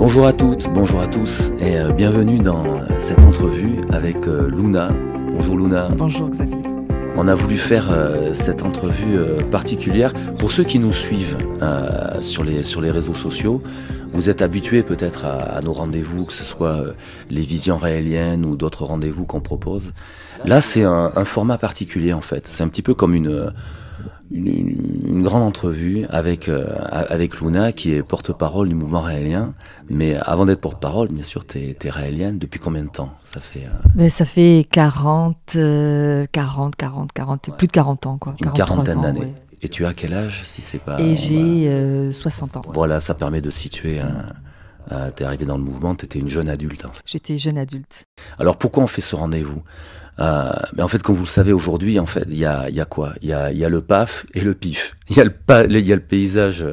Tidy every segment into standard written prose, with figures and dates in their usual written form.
Bonjour à toutes, bonjour à tous et bienvenue dans cette entrevue avec Luna. Bonjour Luna. Bonjour Xavier. On a voulu faire cette entrevue particulière pour ceux qui nous suivent sur les réseaux sociaux. Vous êtes habitués peut-être à nos rendez-vous, que ce soit les visions raéliennes ou d'autres rendez-vous qu'on propose. Là, c'est un format particulier en fait. C'est un petit peu comme une grande entrevue avec Luna, qui est porte-parole du mouvement raélien. Mais avant d'être porte-parole, bien sûr, t'es raélienne. Depuis combien de temps ça fait Ça fait 40, plus de 40 ans, quoi. Une quarantaine d'années. Ouais. Et tu as quel âge, si c'est pas... Et j'ai 60 ans. Voilà, ça permet de situer... t'es arrivé dans le mouvement, t'étais une jeune adulte. En fait. J'étais jeune adulte. Alors pourquoi on fait ce rendez-vous ? Mais en fait, comme vous le savez aujourd'hui, en fait, il y a quoi ? Il y a le PAF et le PIF. Il y a le paysage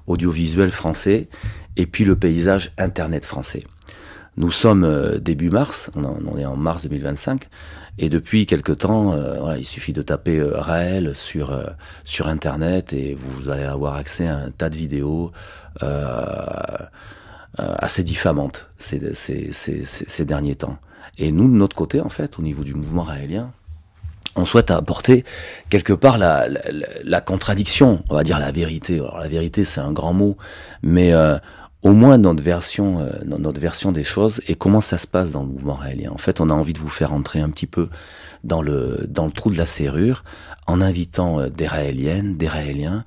audiovisuel français et puis le paysage Internet français. Nous sommes début mars, on est en mars 2025, et depuis quelque temps, voilà, il suffit de taper Raël sur Internet et vous allez avoir accès à un tas de vidéos assez diffamantes ces derniers temps. Et nous, de notre côté, en fait, au niveau du mouvement raélien, on souhaite apporter quelque part la contradiction, on va dire la vérité. Alors la vérité, c'est un grand mot, mais au moins notre version des choses et comment ça se passe dans le mouvement raélien. En fait, on a envie de vous faire entrer un petit peu dans le trou de la serrure en invitant des raéliennes, des raéliens,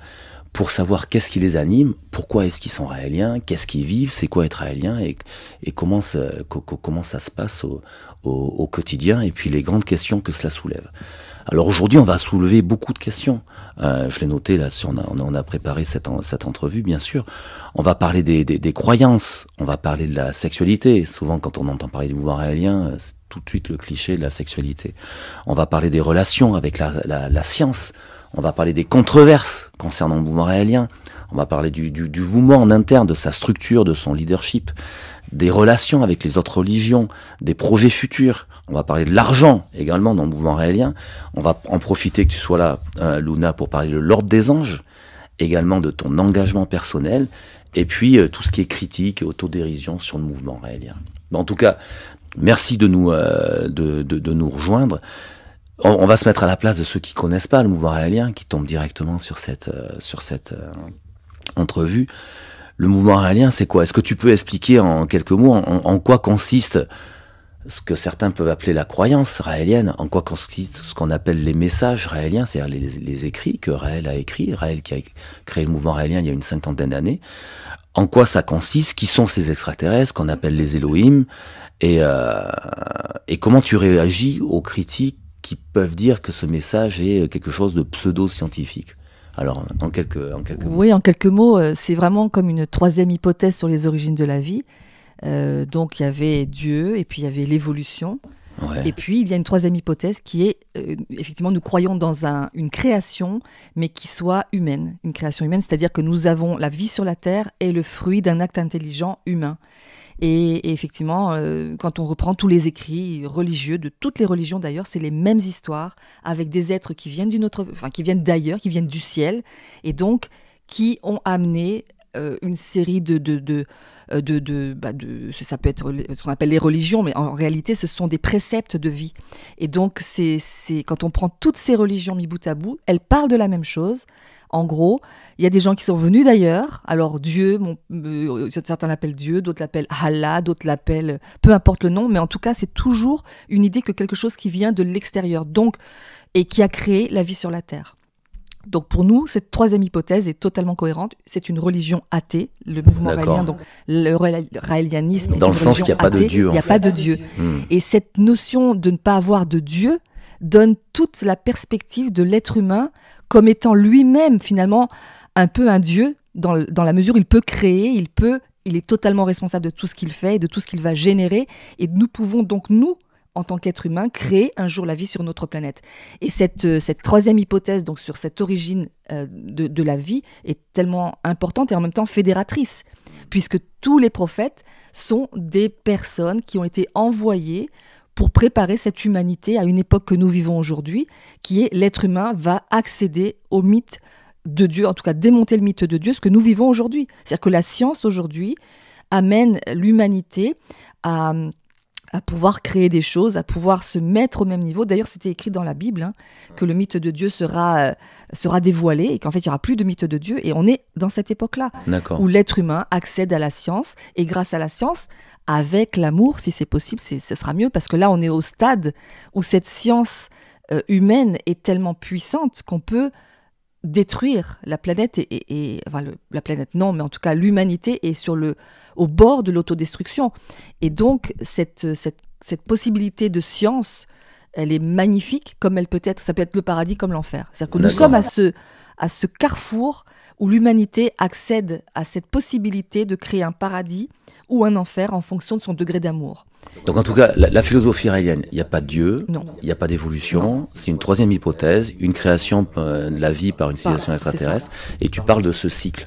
pour savoir qu'est-ce qui les anime, pourquoi est-ce qu'ils sont raéliens, qu'est-ce qu'ils vivent, c'est quoi être raélien et comment ça se passe au quotidien et puis les grandes questions que cela soulève. Alors aujourd'hui, on va soulever beaucoup de questions. Je l'ai noté là, on a préparé cette entrevue, bien sûr. On va parler des croyances, on va parler de la sexualité. Souvent, quand on entend parler du mouvement raélien, c'est tout de suite le cliché de la sexualité. On va parler des relations avec la science. On va parler des controverses concernant le mouvement raélien. On va parler du mouvement en interne, de sa structure, de son leadership, des relations avec les autres religions, des projets futurs. On va parler de l'argent également dans le mouvement raélien. On va en profiter que tu sois là, Luna, pour parler de l'ordre des anges, également de ton engagement personnel, et puis tout ce qui est critique et autodérision sur le mouvement raélien. Bon, en tout cas, merci de nous rejoindre. On va se mettre à la place de ceux qui connaissent pas le mouvement raélien, qui tombent directement sur cette entrevue. Le mouvement raélien, c'est quoi ? Est-ce que tu peux expliquer en quelques mots en quoi consiste ce que certains peuvent appeler la croyance raélienne, en quoi consiste ce qu'on appelle les messages raéliens, c'est-à-dire les écrits que Raël a écrits, Raël qui a créé le mouvement raélien il y a une 50aine d'années. En quoi ça consiste ? Qui sont ces extraterrestres qu'on appelle les Elohim ? Et comment tu réagis aux critiques qui peuvent dire que ce message est quelque chose de pseudo-scientifique. Alors, en quelques mots. Oui, en quelques mots, c'est vraiment comme une troisième hypothèse sur les origines de la vie. Donc, il y avait Dieu, et puis il y avait l'évolution. Ouais. Et puis, il y a une troisième hypothèse qui est, effectivement, nous croyons dans une création, mais qui soit humaine. Une création humaine, c'est-à-dire que nous avons la vie sur la Terre et le fruit d'un acte intelligent humain. Et effectivement, quand on reprend tous les écrits religieux, de toutes les religions d'ailleurs, c'est les mêmes histoires, avec des êtres qui viennent qui viennent d'ailleurs, qui viennent du ciel, et donc qui ont amené une série ça peut être ce qu'on appelle les religions, mais en réalité, ce sont des préceptes de vie. Et donc, c'est quand on prend toutes ces religions mis bout à bout, elles parlent de la même chose. En gros, il y a des gens qui sont venus d'ailleurs. Alors Dieu, certains l'appellent Dieu, d'autres l'appellent Allah, d'autres l'appellent... Peu importe le nom, mais en tout cas, c'est toujours une idée que quelque chose qui vient de l'extérieur, donc, et qui a créé la vie sur la Terre. Donc pour nous, cette troisième hypothèse est totalement cohérente. C'est une religion athée, le mouvement raélien, donc le raélianisme. Dans le sens qu'il n'y a pas de Dieu. Il n'y a pas de Dieu. Et cette notion de ne pas avoir de Dieu donne toute la perspective de l'être humain comme étant lui-même finalement un peu un Dieu, dans la mesure où il peut créer, il est totalement responsable de tout ce qu'il fait et de tout ce qu'il va générer. Et nous pouvons donc, nous, en tant qu'être humain, créer un jour la vie sur notre planète. Et cette troisième hypothèse, donc sur cette origine de la vie, est tellement importante et en même temps fédératrice, puisque tous les prophètes sont des personnes qui ont été envoyées pour préparer cette humanité à une époque que nous vivons aujourd'hui, qui est l'être humain va accéder au mythe de Dieu, en tout cas démonter le mythe de Dieu, ce que nous vivons aujourd'hui. C'est-à-dire que la science aujourd'hui amène l'humanité à pouvoir créer des choses, à pouvoir se mettre au même niveau. D'ailleurs, c'était écrit dans la Bible que le mythe de Dieu sera dévoilé et qu'en fait, il n'y aura plus de mythe de Dieu. Et on est dans cette époque-là où l'être humain accède à la science et grâce à la science, avec l'amour, si c'est possible, ce sera mieux parce que là, on est au stade où cette science humaine est tellement puissante qu'on peut détruire la planète la planète non, mais en tout cas l'humanité est au bord de l'autodestruction. Et donc cette possibilité de science, elle est magnifique comme elle peut être. Ça peut être le paradis comme l'enfer. C'est-à-dire que nous sommes à ce carrefour où l'humanité accède à cette possibilité de créer un paradis ou un enfer en fonction de son degré d'amour. Donc en tout cas, la philosophie raélienne, il n'y a pas de Dieu, il n'y a pas d'évolution, non. C'est une troisième hypothèse, une création de la vie par une civilisation extraterrestre, et tu parles de ce cycle.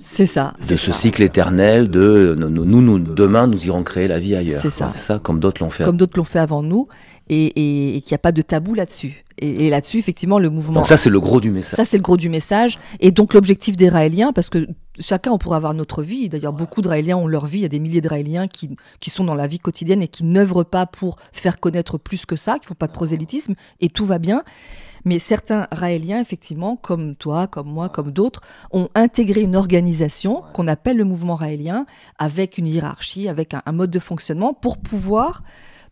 C'est ça. De ce cycle éternel de nous, demain, nous irons créer la vie ailleurs. C'est ça. C'est ça, comme d'autres l'ont fait. Comme d'autres l'ont fait avant nous, et qu'il n'y a pas de tabou là-dessus. Et là-dessus, effectivement, le mouvement... Donc ça, c'est le gros du message. Ça, c'est le gros du message. Et donc, l'objectif des Raéliens, parce que chacun, on pourrait avoir notre vie. D'ailleurs, beaucoup de Raéliens ont leur vie. Il y a des milliers de Raéliens qui sont dans la vie quotidienne et qui n'œuvrent pas pour faire connaître plus que ça, qui ne font pas de prosélytisme, et tout va bien. Mais certains Raéliens, effectivement, comme toi, comme moi, comme d'autres, ont intégré une organisation qu'on appelle le mouvement raélien, avec une hiérarchie, avec un mode de fonctionnement, pour pouvoir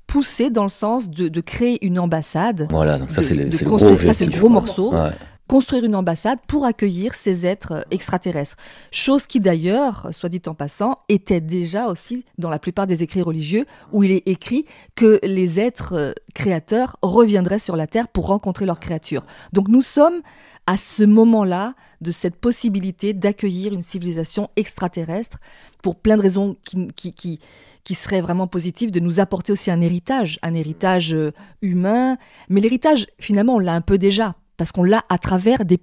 pousser dans le sens de créer une ambassade. Voilà, donc ça c'est le gros objectif. Ça c'est le gros morceau. Ouais. Construire une ambassade pour accueillir ces êtres extraterrestres. Chose qui d'ailleurs, soit dit en passant, était déjà aussi dans la plupart des écrits religieux où il est écrit que les êtres créateurs reviendraient sur la Terre pour rencontrer leurs créatures. Donc nous sommes à ce moment-là de cette possibilité d'accueillir une civilisation extraterrestre pour plein de raisons qui serait vraiment positif, de nous apporter aussi un héritage humain. Mais l'héritage, finalement, on l'a un peu déjà, parce qu'on l'a à travers des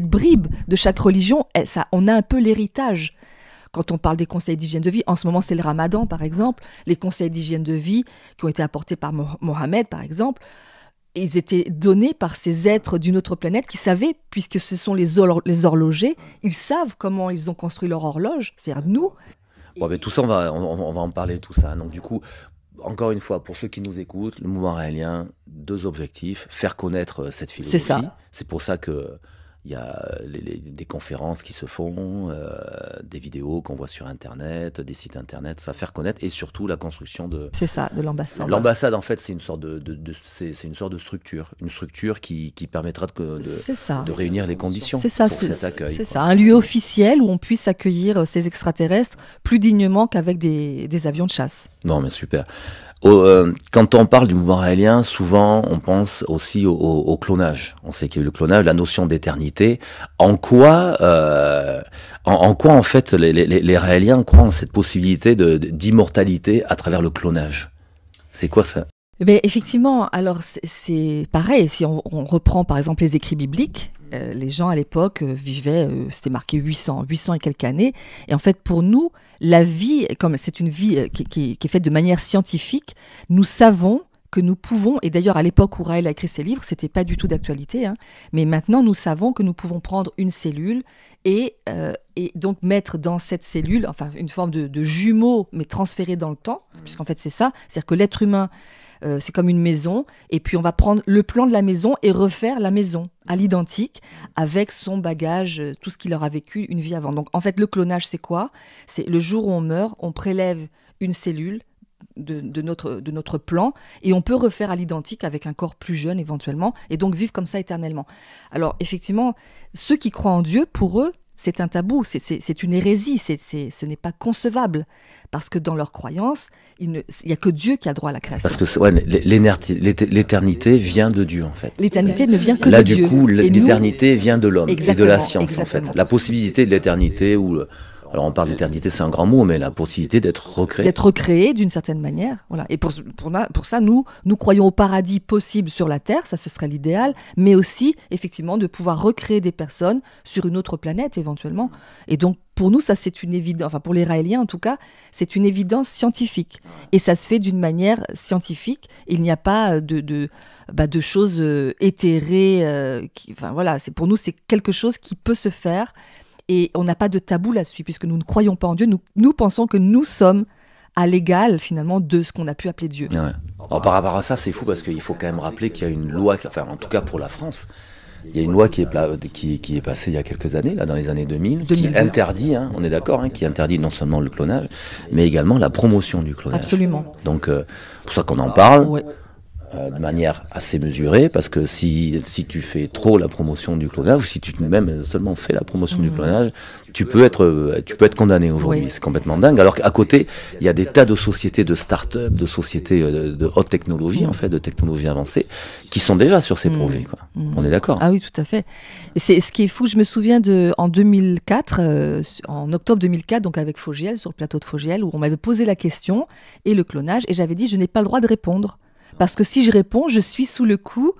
bribes de chaque religion. On a un peu l'héritage. Quand on parle des conseils d'hygiène de vie, en ce moment, c'est le Ramadan, par exemple. Les conseils d'hygiène de vie qui ont été apportés par Mohamed, par exemple, ils étaient donnés par ces êtres d'une autre planète qui savaient, puisque ce sont les horlogers, ils savent comment ils ont construit leur horloge, c'est-à-dire nous. Bon, mais tout ça, on va en parler, tout ça. Donc, du coup, encore une fois, pour ceux qui nous écoutent, le mouvement raélien, 2 objectifs. Faire connaître cette philosophie. C'est ça. C'est pour ça que il y a des conférences qui se font, des vidéos qu'on voit sur Internet, des sites Internet, tout ça, faire connaître, et surtout la construction de... C'est ça, de l'ambassade. L'ambassade, en fait, c'est une sorte c'est une sorte de structure. Une structure qui permettra de réunir les conditions pour cet accueil. C'est ça, un lieu officiel où on puisse accueillir ces extraterrestres plus dignement qu'avec des avions de chasse. Non, mais super. Quand on parle du mouvement raélien, souvent on pense aussi au clonage. On sait qu'il y a eu le clonage, la notion d'éternité. En quoi en fait les raéliens croient en cette possibilité d'immortalité à travers le clonage? C'est quoi ça? Mais effectivement, alors c'est pareil, si on reprend par exemple les écrits bibliques, les gens à l'époque vivaient, c'était marqué 800 et quelques années, et en fait pour nous, la vie, comme c'est une vie qui est faite de manière scientifique, nous savons que nous pouvons, et d'ailleurs à l'époque où Raël a écrit ses livres, c'était pas du tout d'actualité, mais maintenant nous savons que nous pouvons prendre une cellule et donc mettre dans cette cellule, enfin une forme de jumeau, mais transféré dans le temps, puisqu'en fait c'est ça, c'est-à-dire que l'être humain, c'est comme une maison, et puis on va prendre le plan de la maison et refaire la maison à l'identique avec son bagage, tout ce qu'il aura vécu une vie avant. Donc en fait le clonage c'est quoi? C'est le jour où on meurt, on prélève une cellule de notre plan et on peut refaire à l'identique avec un corps plus jeune éventuellement et donc vivre comme ça éternellement. Alors effectivement, ceux qui croient en Dieu, pour eux, c'est un tabou, c'est une hérésie, ce n'est pas concevable. Parce que dans leur croyance, il n'y a que Dieu qui a droit à la création. Parce que l'éternité vient de Dieu, en fait. L'éternité ne vient que de Dieu. Là, du coup, l'éternité vient de l'homme et de la science, exactement. en fait. La possibilité de l'éternité, alors on parle d'éternité, c'est un grand mot, mais la possibilité d'être recréé. D'être recréé d'une certaine manière. Voilà. Et pour ça, nous croyons au paradis possible sur la Terre, ça ce serait l'idéal, mais aussi, effectivement, de pouvoir recréer des personnes sur une autre planète, éventuellement. Et donc, pour nous, ça c'est une évidence, enfin pour les Raéliens en tout cas, c'est une évidence scientifique. Et ça se fait d'une manière scientifique. Il n'y a pas de choses éthérées. Pour nous, c'est quelque chose qui peut se faire Et on n'a pas de tabou là-dessus, puisque nous ne croyons pas en Dieu. Nous pensons que nous sommes à l'égal, finalement, de ce qu'on a pu appeler Dieu. Ouais. Alors, par rapport à ça, c'est fou, parce qu'il faut quand même rappeler qu'il y a une loi, enfin, en tout cas pour la France, il y a une loi qui est passée il y a quelques années, là, dans les années 2000, qui interdit, on est d'accord, qui interdit non seulement le clonage, mais également la promotion du clonage. Absolument. Donc, pour ça qu'on en parle. Ouais. De manière assez mesurée, parce que si tu fais trop la promotion du clonage, ou si tu même seulement fais la promotion du clonage, tu peux être condamné aujourd'hui. Oui. C'est complètement dingue. Alors qu'à côté, il y a des tas de sociétés, de start-up, de sociétés de haute technologie, en fait, de technologie avancée, qui sont déjà sur ces projets, quoi. On est d'accord? Ah oui, tout à fait. Et c'est ce qui est fou. Je me souviens en 2004, en octobre 2004, donc avec Fogiel, sur le plateau de Fogiel, où on m'avait posé la question et le clonage, et j'avais dit je n'ai pas le droit de répondre. Parce que si je réponds, je suis sous le coup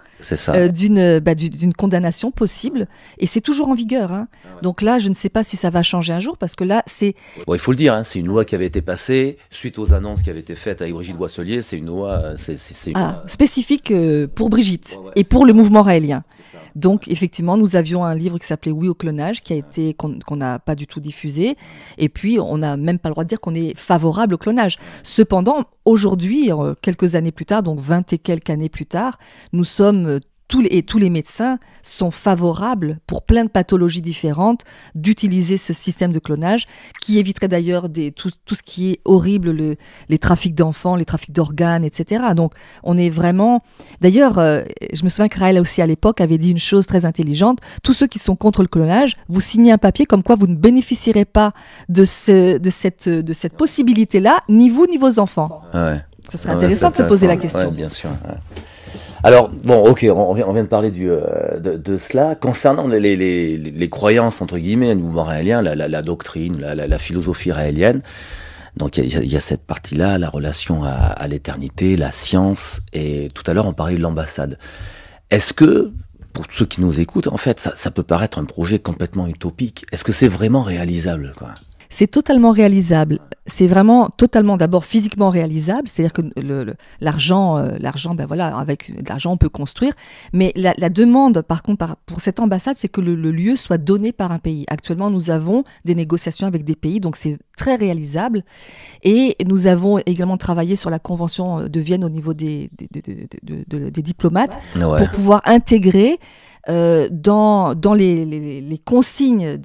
d'une condamnation possible. Et c'est toujours en vigueur. Hein. Donc là, je ne sais pas si ça va changer un jour, parce que là, c'est... Bon, il faut le dire, c'est une loi qui avait été passée suite aux annonces qui avaient été faites avec Brigitte Boisselier. C'est une loi... spécifique pour Brigitte et pour le mouvement raélien. Donc, effectivement, nous avions un livre qui s'appelait « Oui au clonage » qu'on n'a pas du tout diffusé. Et puis, on n'a même pas le droit de dire qu'on est favorable au clonage. Cependant, aujourd'hui, quelques années plus tard, donc 20 et quelques années plus tard, nous sommes... tous les médecins sont favorables, pour plein de pathologies différentes, d'utiliser ce système de clonage, qui éviterait d'ailleurs tout ce qui est horrible, les trafics d'enfants, les trafics d'organes, etc. Donc, on est vraiment... D'ailleurs, je me souviens que Raël aussi, à l'époque, avait dit une chose très intelligente. Tous ceux qui sont contre le clonage, vous signez un papier comme quoi vous ne bénéficierez pas de cette possibilité-là, ni vous, ni vos enfants. Ouais. Ce serait intéressant de se poser la question. Ouais, bien sûr. Ouais. Alors, bon, ok, on vient de parler de cela. Concernant les croyances, entre guillemets, du mouvement raélien, la doctrine, la philosophie raélienne, donc il y a cette partie-là, la relation à l'éternité, la science, et tout à l'heure on parlait de l'ambassade. Est-ce que, pour ceux qui nous écoutent, en fait, ça peut paraître un projet complètement utopique? Est-ce que c'est vraiment réalisable, quoi? C'est totalement réalisable. C'est vraiment totalement, d'abord physiquement réalisable, c'est-à-dire que l'argent, ben voilà, avec l'argent on peut construire. Mais la demande, par contre, pour cette ambassade, c'est que le lieu soit donné par un pays. Actuellement, nous avons des négociations avec des pays, donc c'est très réalisable. Et nous avons également travaillé sur la convention de Vienne au niveau des diplomates, ouais, pour pouvoir intégrer dans les consignes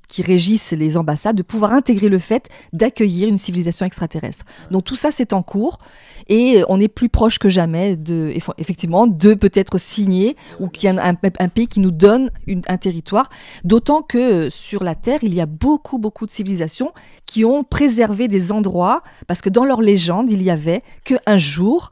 qui régissent les ambassades, de pouvoir intégrer le fait d'accueillir une civilisation extraterrestre. Donc tout ça, c'est en cours et on est plus proche que jamais effectivement de peut-être signer, ou qu'il y a un pays qui nous donne un territoire, d'autant que sur la Terre, il y a beaucoup de civilisations qui ont préservé des endroits, parce que dans leur légende, il y avait qu'un jour,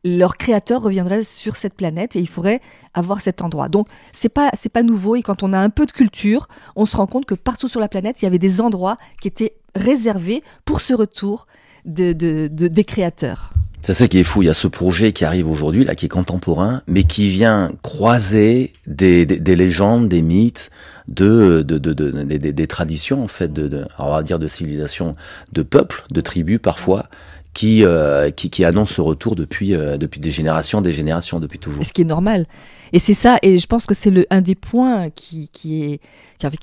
leur créateur reviendrait sur cette planète et il faudrait avoir cet endroit. Donc, c'est pas nouveau, et quand on a un peu de culture, on se rend compte que partout sur la planète, il y avait des endroits qui étaient réservés pour ce retour des créateurs. C'est ça qui est fou, il y a ce projet qui arrive aujourd'hui, là, qui est contemporain, mais qui vient croiser des légendes, des mythes, des traditions, en fait, on va dire de civilisations, de peuples, de tribus parfois, qui annonce ce retour depuis des générations, depuis toujours. Ce qui est normal. Et c'est ça, et je pense que c'est un des points qui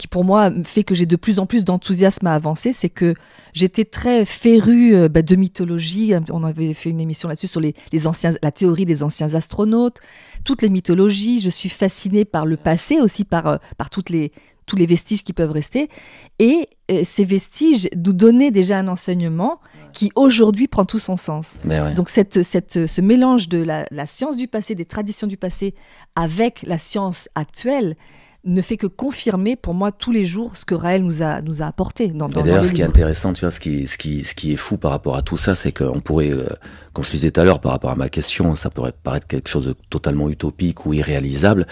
pour moi fait que j'ai de plus en plus d'enthousiasme à avancer, c'est que j'étais très férue de mythologie. On avait fait une émission là-dessus sur la théorie des anciens astronautes, toutes les mythologies. Je suis fascinée par le passé, aussi par tous les vestiges qui peuvent rester. Et ces vestiges nous donnaient déjà un enseignement qui aujourd'hui prend tout son sens. Ouais. Donc ce mélange de la science du passé, des traditions du passé, avec la science actuelle, ne fait que confirmer pour moi tous les jours ce que Raël nous a apporté. Et d'ailleurs, ce qui est intéressant, tu vois, ce qui est fou par rapport à tout ça, c'est qu'on pourrait, comme je disais tout à l'heure, par rapport à ma question, ça pourrait paraître quelque chose de totalement utopique ou irréalisable.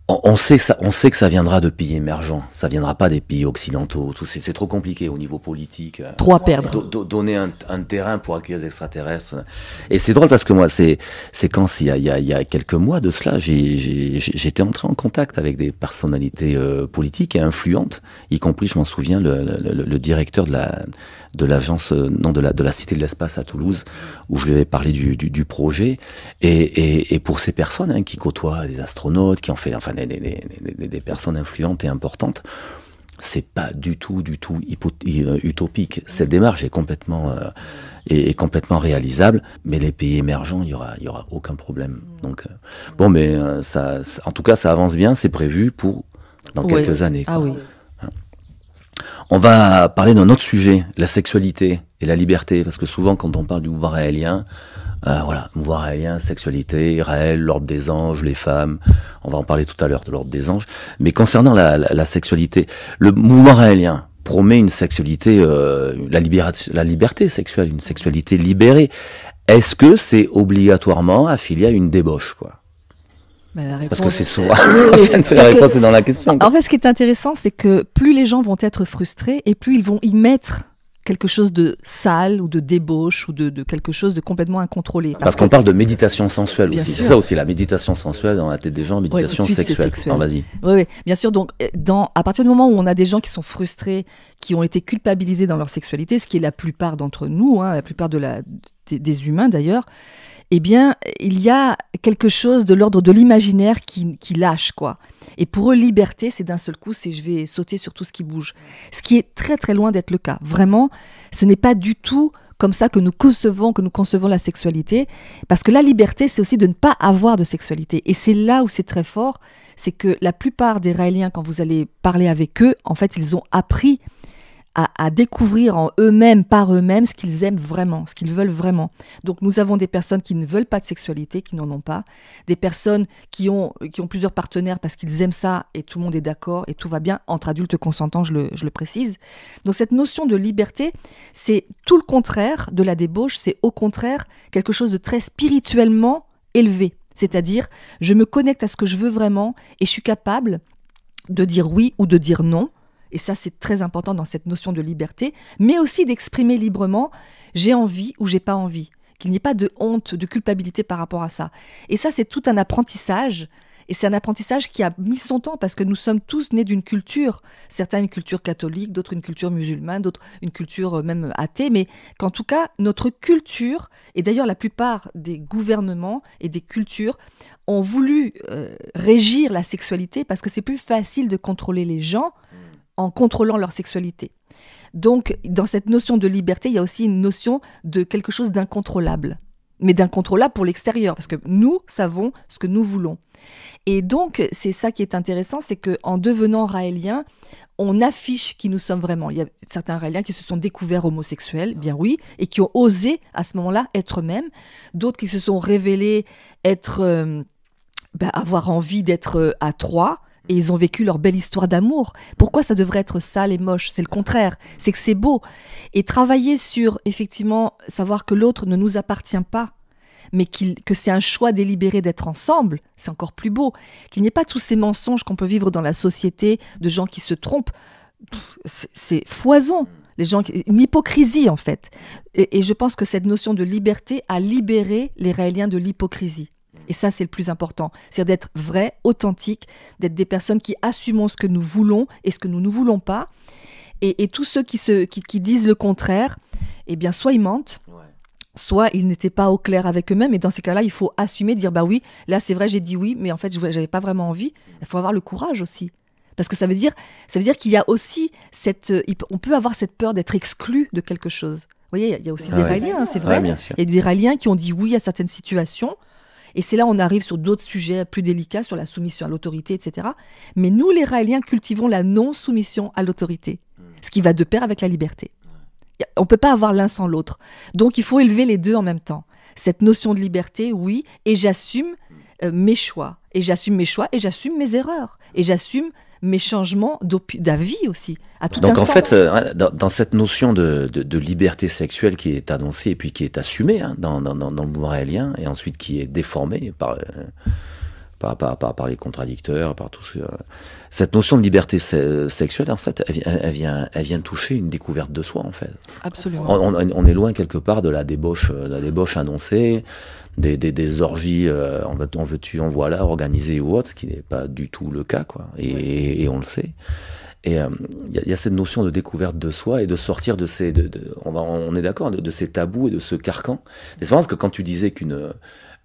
On sait que ça viendra de pays émergents, ça viendra pas des pays occidentaux. C'est trop compliqué au niveau politique. Trop à perdre. Donner un terrain pour accueillir les extraterrestres. Et c'est drôle parce que moi, c'est quand il y a quelques mois de cela, j'étais entré en contact avec des personnalités politiques et influentes, y compris, je m'en souviens, le directeur de l'agence, de la Cité de l'Espace à Toulouse, où je lui avais parlé du projet. Et pour ces personnes qui côtoient des astronautes, qui ont fait, enfin, enfin des personnes influentes et importantes. C'est pas du tout utopique. Cette démarche est complètement réalisable, mais les pays émergents, il y aura aucun problème. Donc bon, mais en tout cas, ça avance bien, c'est prévu pour dans quelques années, quoi. Ah oui. On va parler d'un autre sujet, la sexualité et la liberté, parce que souvent quand on parle du mouvement raélien, mouvement raélien, sexualité, Raël, l'ordre des anges, les femmes, on va en parler tout à l'heure de l'ordre des anges, mais concernant la sexualité, le mouvement raélien promet une sexualité, la liberté sexuelle, une sexualité libérée. Est-ce que c'est obligatoirement affilié à une débauche, quoi? Parce que c'est souvent la réponse est dans la question, quoi. En fait, ce qui est intéressant, c'est que plus les gens vont être frustrés et plus ils vont y mettre quelque chose de sale ou de débauche ou de quelque chose de complètement incontrôlé. Parce qu'on parle de méditation sensuelle Bien aussi. sûr. C'est ça aussi, la méditation sensuelle dans la tête des gens, méditation sexuelle. Non, vas-y. Oui, bien sûr. Donc, à partir du moment où on a des gens qui sont frustrés, qui ont été culpabilisés dans leur sexualité, ce qui est la plupart d'entre nous, la plupart des humains d'ailleurs, eh bien, il y a quelque chose de l'ordre de l'imaginaire qui lâche, quoi. Et pour eux, liberté, c'est d'un seul coup, c'est je vais sauter sur tout ce qui bouge. Ce qui est très, très loin d'être le cas. Vraiment, ce n'est pas du tout comme ça que nous concevons la sexualité. Parce que la liberté, c'est aussi de ne pas avoir de sexualité. Et c'est là où c'est très fort, c'est que la plupart des Raéliens, quand vous allez parler avec eux, en fait, ils ont appris à découvrir en eux-mêmes, par eux-mêmes, ce qu'ils aiment vraiment, ce qu'ils veulent vraiment. Donc nous avons des personnes qui ne veulent pas de sexualité, qui n'en ont pas, des personnes qui ont plusieurs partenaires parce qu'ils aiment ça et tout le monde est d'accord et tout va bien, entre adultes consentants, je le précise. Donc cette notion de liberté, c'est tout le contraire de la débauche, c'est au contraire quelque chose de très spirituellement élevé. C'est-à-dire, je me connecte à ce que je veux vraiment et je suis capable de dire oui ou de dire non. Et ça, c'est très important dans cette notion de liberté, mais aussi d'exprimer librement « j'ai envie » ou « j'ai pas envie », qu'il n'y ait pas de honte, de culpabilité par rapport à ça. Et ça, c'est tout un apprentissage, et c'est un apprentissage qui a mis son temps, parce que nous sommes tous nés d'une culture, certains une culture catholique, d'autres une culture musulmane, d'autres une culture même athée, mais qu'en tout cas, notre culture, et d'ailleurs la plupart des gouvernements et des cultures, ont voulu régir la sexualité, parce que c'est plus facile de contrôler les gens en contrôlant leur sexualité. Donc, dans cette notion de liberté, il y a aussi une notion de quelque chose d'incontrôlable. Mais d'incontrôlable pour l'extérieur, parce que nous savons ce que nous voulons. Et donc, c'est ça qui est intéressant, c'est qu'en devenant raélien, on affiche qui nous sommes vraiment. Il y a certains raéliens qui se sont découverts homosexuels, bien oui, et qui ont osé, à ce moment-là, être eux-mêmes. D'autres qui se sont révélés avoir envie d'être à trois, et ils ont vécu leur belle histoire d'amour. Pourquoi ça devrait être sale et moche? C'est le contraire, c'est que c'est beau. Et travailler sur, effectivement, savoir que l'autre ne nous appartient pas, mais que c'est un choix délibéré d'être ensemble, c'est encore plus beau. Qu'il n'y ait pas tous ces mensonges qu'on peut vivre dans la société, de gens qui se trompent. C'est foison. Une hypocrisie, en fait. Et je pense que cette notion de liberté a libéré les Raéliens de l'hypocrisie. Et ça, c'est le plus important. C'est-à-dire d'être vrai, authentique, d'être des personnes qui assumons ce que nous voulons et ce que nous ne voulons pas. Et tous ceux qui disent le contraire, eh bien, soit ils mentent, soit ils n'étaient pas au clair avec eux-mêmes. Et dans ces cas-là, il faut assumer, dire, bah oui, là, c'est vrai, j'ai dit oui, mais en fait, je n'avais pas vraiment envie. Il faut avoir le courage aussi. Parce que ça veut dire qu'il y a aussi on peut avoir cette peur d'être exclu de quelque chose. Vous voyez, il y a aussi des Raéliens, c'est vrai. Bien sûr. Il y a des Raéliens qui ont dit oui à certaines situations. Et c'est là on arrive sur d'autres sujets plus délicats, sur la soumission à l'autorité, etc. Mais nous, les Raéliens, cultivons la non-soumission à l'autorité, ce qui va de pair avec la liberté. On ne peut pas avoir l'un sans l'autre. Donc, il faut élever les deux en même temps. Cette notion de liberté, oui, et j'assume mes choix. Et j'assume mes choix, et j'assume mes erreurs. Et j'assume mes changements d'avis aussi, à tout instant. Donc en fait, dans cette notion de liberté sexuelle qui est annoncée et puis qui est assumée dans le mouvement raélien, et ensuite qui est déformée par les contradicteurs, par tout ce... Cette notion de liberté sexuelle, en fait, elle vient toucher une découverte de soi, en fait. Absolument. On est loin quelque part de la débauche annoncée, des orgies en veux-tu, en voilà, organisées ou autres, ce qui n'est pas du tout le cas, quoi. Et on le sait. Et il y a cette notion de découverte de soi et de sortir de ces, on est d'accord, de ces tabous et de ce carcan. Et c'est vraiment parce que quand tu disais qu'une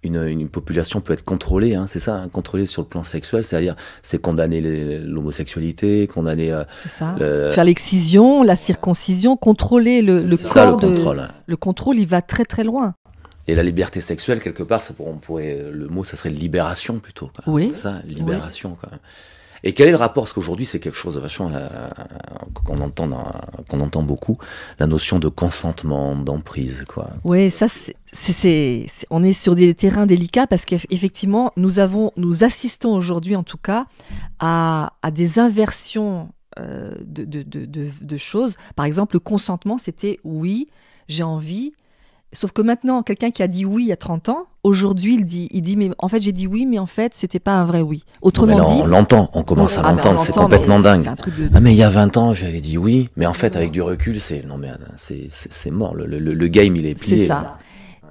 une population peut être contrôlée, hein, c'est ça, hein, contrôlée sur le plan sexuel, c'est-à-dire c'est condamner l'homosexualité, condamner c'est ça. Faire l'excision, la circoncision, contrôler le corps, le contrôle, il va très très loin. Et la liberté sexuelle, quelque part, le mot, ça serait libération plutôt. Quoi. Oui. C'est ça, libération. Quoi. Et quel est le rapport? Parce qu'aujourd'hui, c'est quelque chose de vachement qu'on entend beaucoup, la notion de consentement, d'emprise, quoi. Oui, ça, on est sur des terrains délicats parce qu'effectivement, nous assistons aujourd'hui, en tout cas, à des inversions de choses. Par exemple, le consentement, c'était oui, j'ai envie. Sauf que maintenant, quelqu'un qui a dit oui il y a 30 ans, aujourd'hui, il dit mais en fait, j'ai dit oui, mais en fait, c'était pas un vrai oui. Autrement dit... On l'entend, on commence à l'entendre, c'est complètement dingue. Ah, mais il y a 20 ans, j'avais dit oui, mais en fait, avec du recul, c'est mort. Le game, il est plié. C'est ça.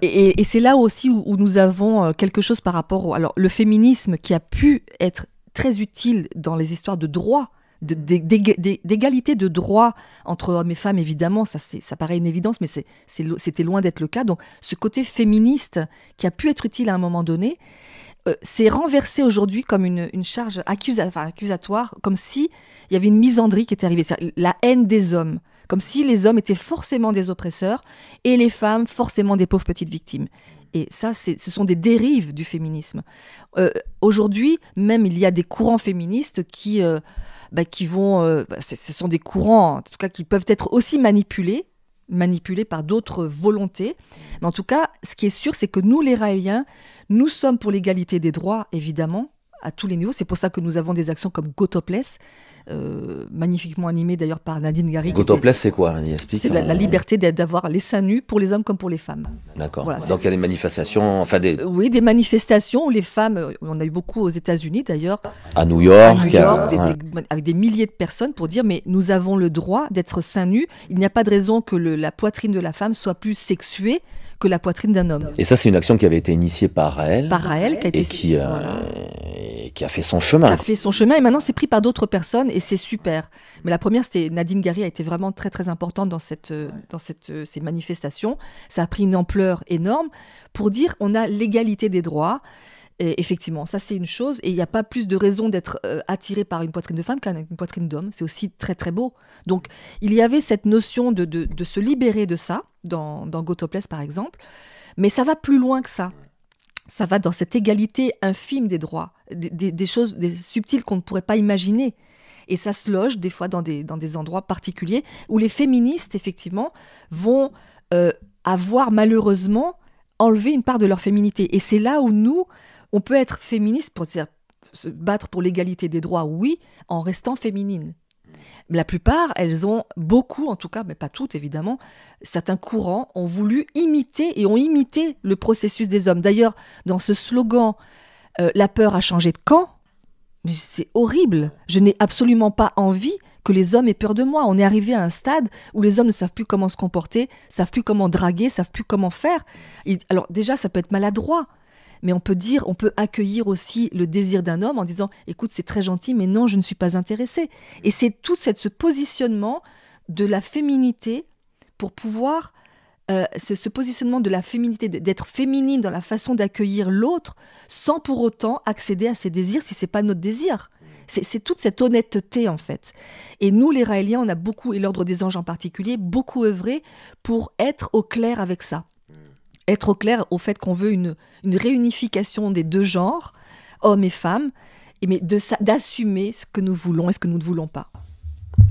Et c'est là aussi où nous avons quelque chose par rapport alors, le féminisme qui a pu être très utile dans les histoires de droit, d'égalité de droits entre hommes et femmes, évidemment, ça paraît une évidence, mais c'était loin d'être le cas. Donc ce côté féministe qui a pu être utile à un moment donné, c'est renversé aujourd'hui comme une charge accusatoire, comme si il y avait une misandrie qui était arrivée, la haine des hommes, comme si les hommes étaient forcément des oppresseurs et les femmes forcément des pauvres petites victimes. Et ça, ce sont des dérives du féminisme. Aujourd'hui, même, il y a des courants féministes qui vont... ce sont des courants, en tout cas, qui peuvent être aussi manipulés par d'autres volontés. Mais en tout cas, ce qui est sûr, c'est que nous, les Raéliens, nous sommes pour l'égalité des droits, évidemment, à tous les niveaux. C'est pour ça que nous avons des actions comme Go Topless, magnifiquement animée d'ailleurs par Nadine Gary. Go Topless, c'est quoi? Explique. C'est la liberté d'avoir les seins nus pour les hommes comme pour les femmes. D'accord. Voilà, donc il y a des manifestations, Oui, des manifestations où les femmes, on a eu beaucoup aux États-Unis d'ailleurs. À New York. Avec des milliers de personnes pour dire mais nous avons le droit d'être seins nus. Il n'y a pas de raison que la poitrine de la femme soit plus sexuée que la poitrine d'un homme. Et ça, c'est une action qui avait été initiée par Raël. Par Raël, qui a été... Et qui a fait son chemin. Qui a fait son chemin, et maintenant c'est pris par d'autres personnes, et c'est super. Mais la première, c'était Nadine Gary, a été vraiment très très importante dans ces manifestations. Ça a pris une ampleur énorme pour dire on a l'égalité des droits. Et effectivement, ça c'est une chose, et il n'y a pas plus de raison d'être attiré par une poitrine de femme qu'une poitrine d'homme. C'est aussi très très beau. Donc il y avait cette notion de se libérer de ça, dans Go Topless par exemple, mais ça va plus loin que ça. Ça va dans cette égalité infime des droits, des choses subtiles qu'on ne pourrait pas imaginer. Et ça se loge des fois dans des endroits particuliers où les féministes, effectivement, vont avoir malheureusement enlevé une part de leur féminité. Et c'est là où nous, on peut être féministe pour se battre pour l'égalité des droits, oui, en restant féminine. La plupart, elles ont beaucoup, en tout cas, mais pas toutes évidemment, certains courants ont voulu imiter et ont imité le processus des hommes. D'ailleurs, dans ce slogan « La peur a changé de camp », c'est horrible. Je n'ai absolument pas envie que les hommes aient peur de moi. On est arrivé à un stade où les hommes ne savent plus comment se comporter, savent plus comment draguer, savent plus comment faire. Alors déjà, ça peut être maladroit. Mais on peut accueillir aussi le désir d'un homme en disant « Écoute, c'est très gentil, mais non, je ne suis pas intéressée. » Et c'est tout ce positionnement de la féminité pour pouvoir... ce positionnement de la féminité, d'être féminine dans la façon d'accueillir l'autre, sans pour autant accéder à ses désirs si ce n'est pas notre désir. C'est toute cette honnêteté, en fait. Et nous, les Raéliens, on a beaucoup, et l'Ordre des Anges en particulier, beaucoup œuvré pour être au clair avec ça. Être au clair au fait qu'on veut une réunification des deux genres, hommes et femmes, mais d'assumer ce que nous voulons et ce que nous ne voulons pas.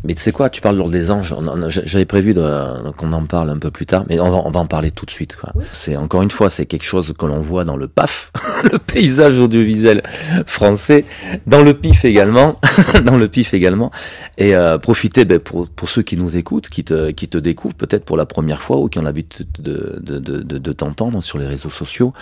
Mais tu sais quoi, tu parles de l'Ordre des Anges, j'avais prévu qu'on en parle un peu plus tard, mais on va en parler tout de suite, quoi. Oui. C'est encore une fois, c'est quelque chose que l'on voit dans le PAF, le paysage audiovisuel français, dans le PIF également, et profitez pour ceux qui nous écoutent, qui te découvrent peut-être pour la première fois ou qui ont l'habitude de t'entendre sur les réseaux sociaux.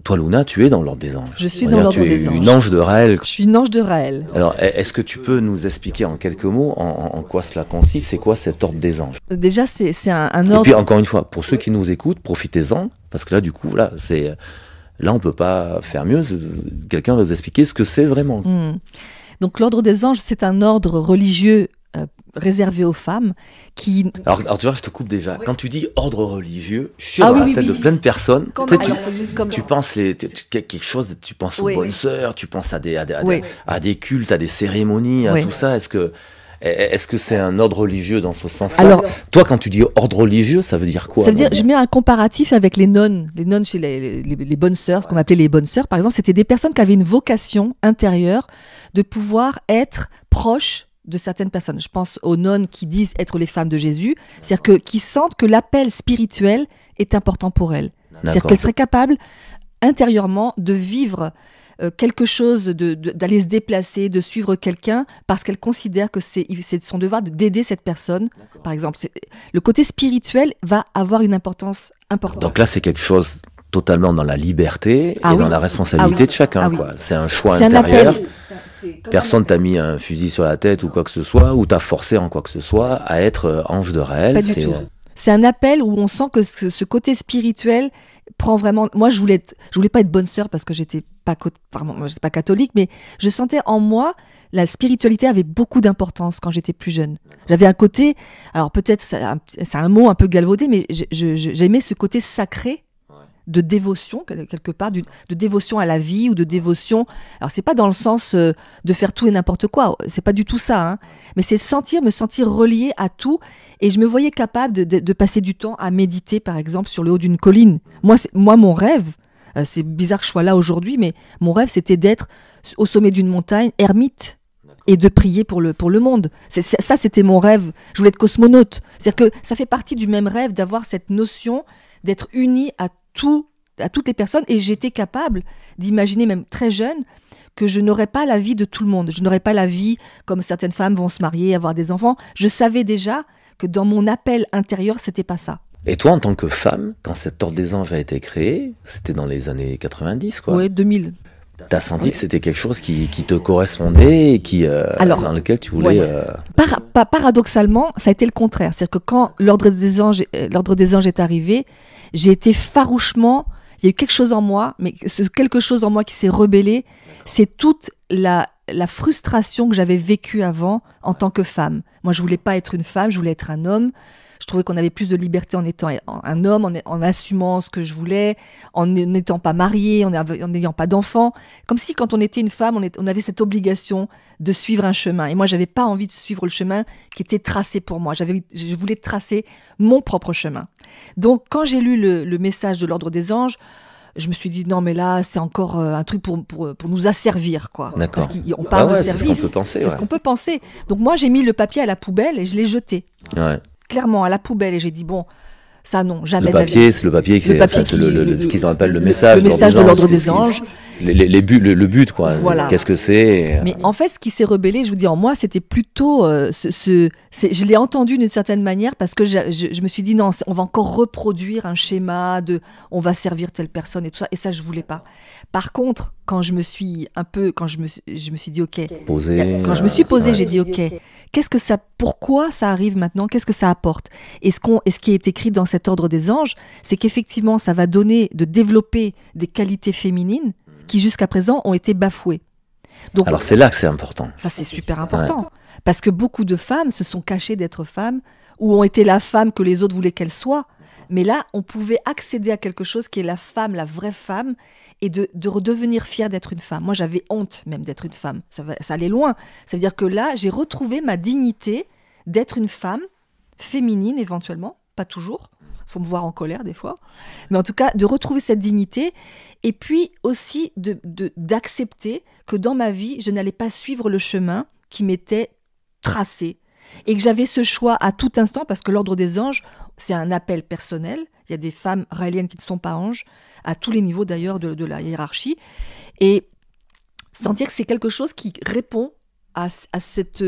Toi, Luna, tu es dans l'Ordre des Anges. Je suis dans l'Ordre des Anges. Tu es une ange de Raël. Je suis une ange de Raël. Alors, est-ce que tu peux nous expliquer en quelques mots en quoi cela consiste? C'est quoi cet Ordre des Anges? Déjà, c'est un ordre... Et puis, encore une fois, pour ceux qui nous écoutent, profitez-en, parce que là, du coup, là, on peut pas faire mieux. Quelqu'un va vous expliquer ce que c'est vraiment. Donc, l'Ordre des Anges, c'est un ordre religieux réservé aux femmes qui... Alors tu vois, je te coupe déjà. Oui. Quand tu dis ordre religieux, je suis sûr dans la tête de plein de personnes. Tu penses quelque chose, tu penses aux bonnes sœurs, tu penses à des cultes, à des cérémonies, à tout ça. Est-ce que c'est un ordre religieux dans ce sens-là? Alors, toi, quand tu dis ordre religieux, ça veut dire quoi? Ça veut dire, je mets un comparatif avec les nonnes. Les nonnes chez les bonnes sœurs, ce qu'on appelait les bonnes sœurs, par exemple, c'était des personnes qui avaient une vocation intérieure de pouvoir être proches de certaines personnes. Je pense aux nonnes qui disent être les femmes de Jésus, c'est-à-dire qui sentent que l'appel spirituel est important pour elles. C'est-à-dire qu'elles seraient capables intérieurement de vivre quelque chose, d'aller se déplacer, de suivre quelqu'un, parce qu'elle considère que c'est son devoir d'aider cette personne. Par exemple, le côté spirituel va avoir une importance importante. Donc là, c'est quelque chose totalement dans la liberté et dans la responsabilité de chacun. Quoi. C'est un choix intérieur. Personne t'a mis un fusil sur la tête ou quoi que ce soit, ou t'a forcé en quoi que ce soit à être ange de Raël. Pas du tout. C'est un appel où on sent que ce côté spirituel prend vraiment... Moi, je voulais pas être bonne sœur parce que j'étais pas catholique, mais je sentais en moi, la spiritualité avait beaucoup d'importance quand j'étais plus jeune. J'avais un côté... Alors peut-être, c'est un mot un peu galvaudé, mais j'aimais ce côté sacré de dévotion, quelque part, de dévotion à la vie ou de dévotion... Alors, c'est pas dans le sens de faire tout et n'importe quoi, c'est pas du tout ça, hein. Mais c'est me sentir relié à tout, et je me voyais capable de passer du temps à méditer, par exemple, sur le haut d'une colline. Moi, mon rêve, c'est bizarre que je sois là aujourd'hui, mais mon rêve, c'était d'être au sommet d'une montagne, ermite, et de prier pour le monde. Ça, c'était mon rêve. Je voulais être cosmonaute. C'est-à-dire que ça fait partie du même rêve d'avoir cette notion d'être uni à toutes les personnes, et j'étais capable d'imaginer, même très jeune, que je n'aurais pas la vie de tout le monde. Je n'aurais pas la vie comme certaines femmes vont se marier, avoir des enfants. Je savais déjà que dans mon appel intérieur, c'était pas ça. Et toi, en tant que femme, quand cet ordre des anges a été créé, c'était dans les années 90, quoi. Oui, 2000. T'as senti que c'était quelque chose qui te correspondait et dans lequel tu voulais... Paradoxalement, ça a été le contraire. C'est-à-dire que quand l'ordre des anges est arrivé, j'ai été farouchement... Il y a eu quelque chose en moi, mais ce quelque chose en moi qui s'est rebellé, c'est toute la frustration que j'avais vécue avant en tant que femme. Moi, je voulais pas être une femme, je voulais être un homme. Je trouvais qu'on avait plus de liberté en étant un homme, en assumant ce que je voulais, en n'étant pas marié, en n'ayant pas d'enfants. Comme si quand on était une femme, on avait cette obligation de suivre un chemin. Et moi, j'avais pas envie de suivre le chemin qui était tracé pour moi. Je voulais tracer mon propre chemin. Donc, quand j'ai lu le message de l'Ordre des Anges, je me suis dit, non, mais là, c'est encore un truc pour nous asservir, quoi. D'accord. Parce qu'on parle de service. C'est ce qu'on peut penser. C'est ce qu'on peut penser. Donc, moi, j'ai mis le papier à la poubelle et je l'ai jeté. Ouais. Clairement, à la poubelle. Et j'ai dit, bon, ça, non, jamais. C'est le papier ce qu'ils appellent le message. Le message de l'Ordre des Anges. Le but, quoi. Voilà. Qu'est-ce que c'est? Mais en fait, ce qui s'est rebellé, je vous dis, en moi, c'était plutôt... je l'ai entendu d'une certaine manière parce que je me suis dit, non, on va encore reproduire un schéma de... On va servir telle personne et tout ça. Et ça, je voulais pas. Par contre, quand je me suis dit, OK. Quand je me suis posée, j'ai dit, OK. Pourquoi ça arrive maintenant? Qu'est-ce que ça apporte? Et ce qui est écrit dans cet Ordre des Anges, c'est qu'effectivement, ça va développer des qualités féminines qui jusqu'à présent ont été bafouées. Donc, alors c'est là que c'est important. Ça, c'est super important. Ouais. Parce que beaucoup de femmes se sont cachées d'être femmes ou ont été la femme que les autres voulaient qu'elle soit. Mais là, on pouvait accéder à quelque chose qui est la femme, la vraie femme, et de redevenir fière d'être une femme. Moi, j'avais honte même d'être une femme. Ça allait loin. Ça veut dire que là, j'ai retrouvé ma dignité d'être une femme féminine éventuellement, pas toujours. Il faut me voir en colère des fois. Mais en tout cas, de retrouver cette dignité et puis aussi d'accepter que dans ma vie, je n'allais pas suivre le chemin qui m'était tracé. Et que j'avais ce choix à tout instant, parce que l'Ordre des Anges, c'est un appel personnel. Il y a des femmes raéliennes qui ne sont pas anges, à tous les niveaux d'ailleurs de la hiérarchie. Et sentir que c'est quelque chose qui répond à cette...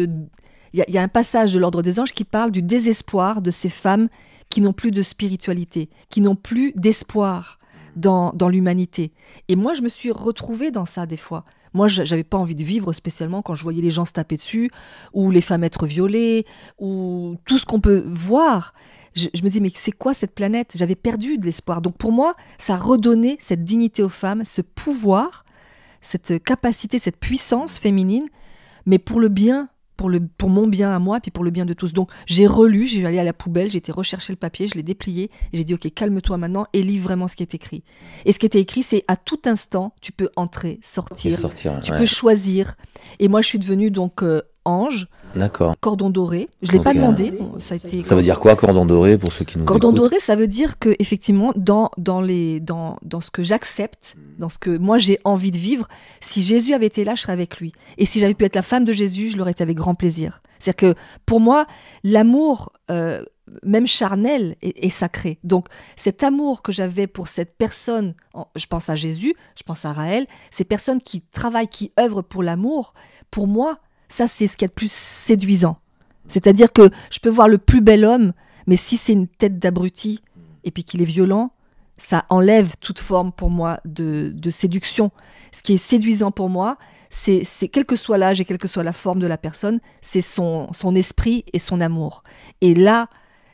Il y a un passage de l'Ordre des Anges qui parle du désespoir de ces femmes qui n'ont plus de spiritualité, qui n'ont plus d'espoir dans l'humanité. Et moi, je me suis retrouvée dans ça des fois. Moi, je n'avais pas envie de vivre spécialement quand je voyais les gens se taper dessus, ou les femmes être violées, ou tout ce qu'on peut voir. Je me dis, mais c'est quoi cette planète? J'avais perdu de l'espoir. Donc pour moi, ça redonnait cette dignité aux femmes, ce pouvoir, cette capacité, cette puissance féminine, mais pour le bien pour mon bien à moi, puis pour le bien de tous. Donc j'ai relu, j'ai allé à la poubelle, j'ai été rechercher le papier, je l'ai déplié, et j'ai dit ok, calme-toi maintenant et lis vraiment ce qui est écrit. Et ce qui était écrit, c'est à tout instant, tu peux entrer, sortir, tu peux choisir. Et moi je suis devenue donc ange. D'accord. Cordon doré. Je l'ai pas demandé. Bon, ça veut dire quoi, cordon doré, pour ceux qui nous écoutent ? Cordon doré, ça veut dire que effectivement, dans ce que j'accepte, dans ce que moi j'ai envie de vivre, si Jésus avait été là, je serais avec lui. Et si j'avais pu être la femme de Jésus, je l'aurais été avec grand plaisir. C'est-à-dire que pour moi, l'amour, même charnel, est sacré. Donc cet amour que j'avais pour cette personne, je pense à Jésus, je pense à Raël, ces personnes qui travaillent, qui œuvrent pour l'amour, pour moi, ça, c'est ce qu'il y a de plus séduisant. C'est-à-dire que je peux voir le plus bel homme, mais si c'est une tête d'abruti et puis qu'il est violent, ça enlève toute forme pour moi de séduction. Ce qui est séduisant pour moi, c'est quel que soit l'âge et quelle que soit la forme de la personne, c'est son esprit et son amour. Et là,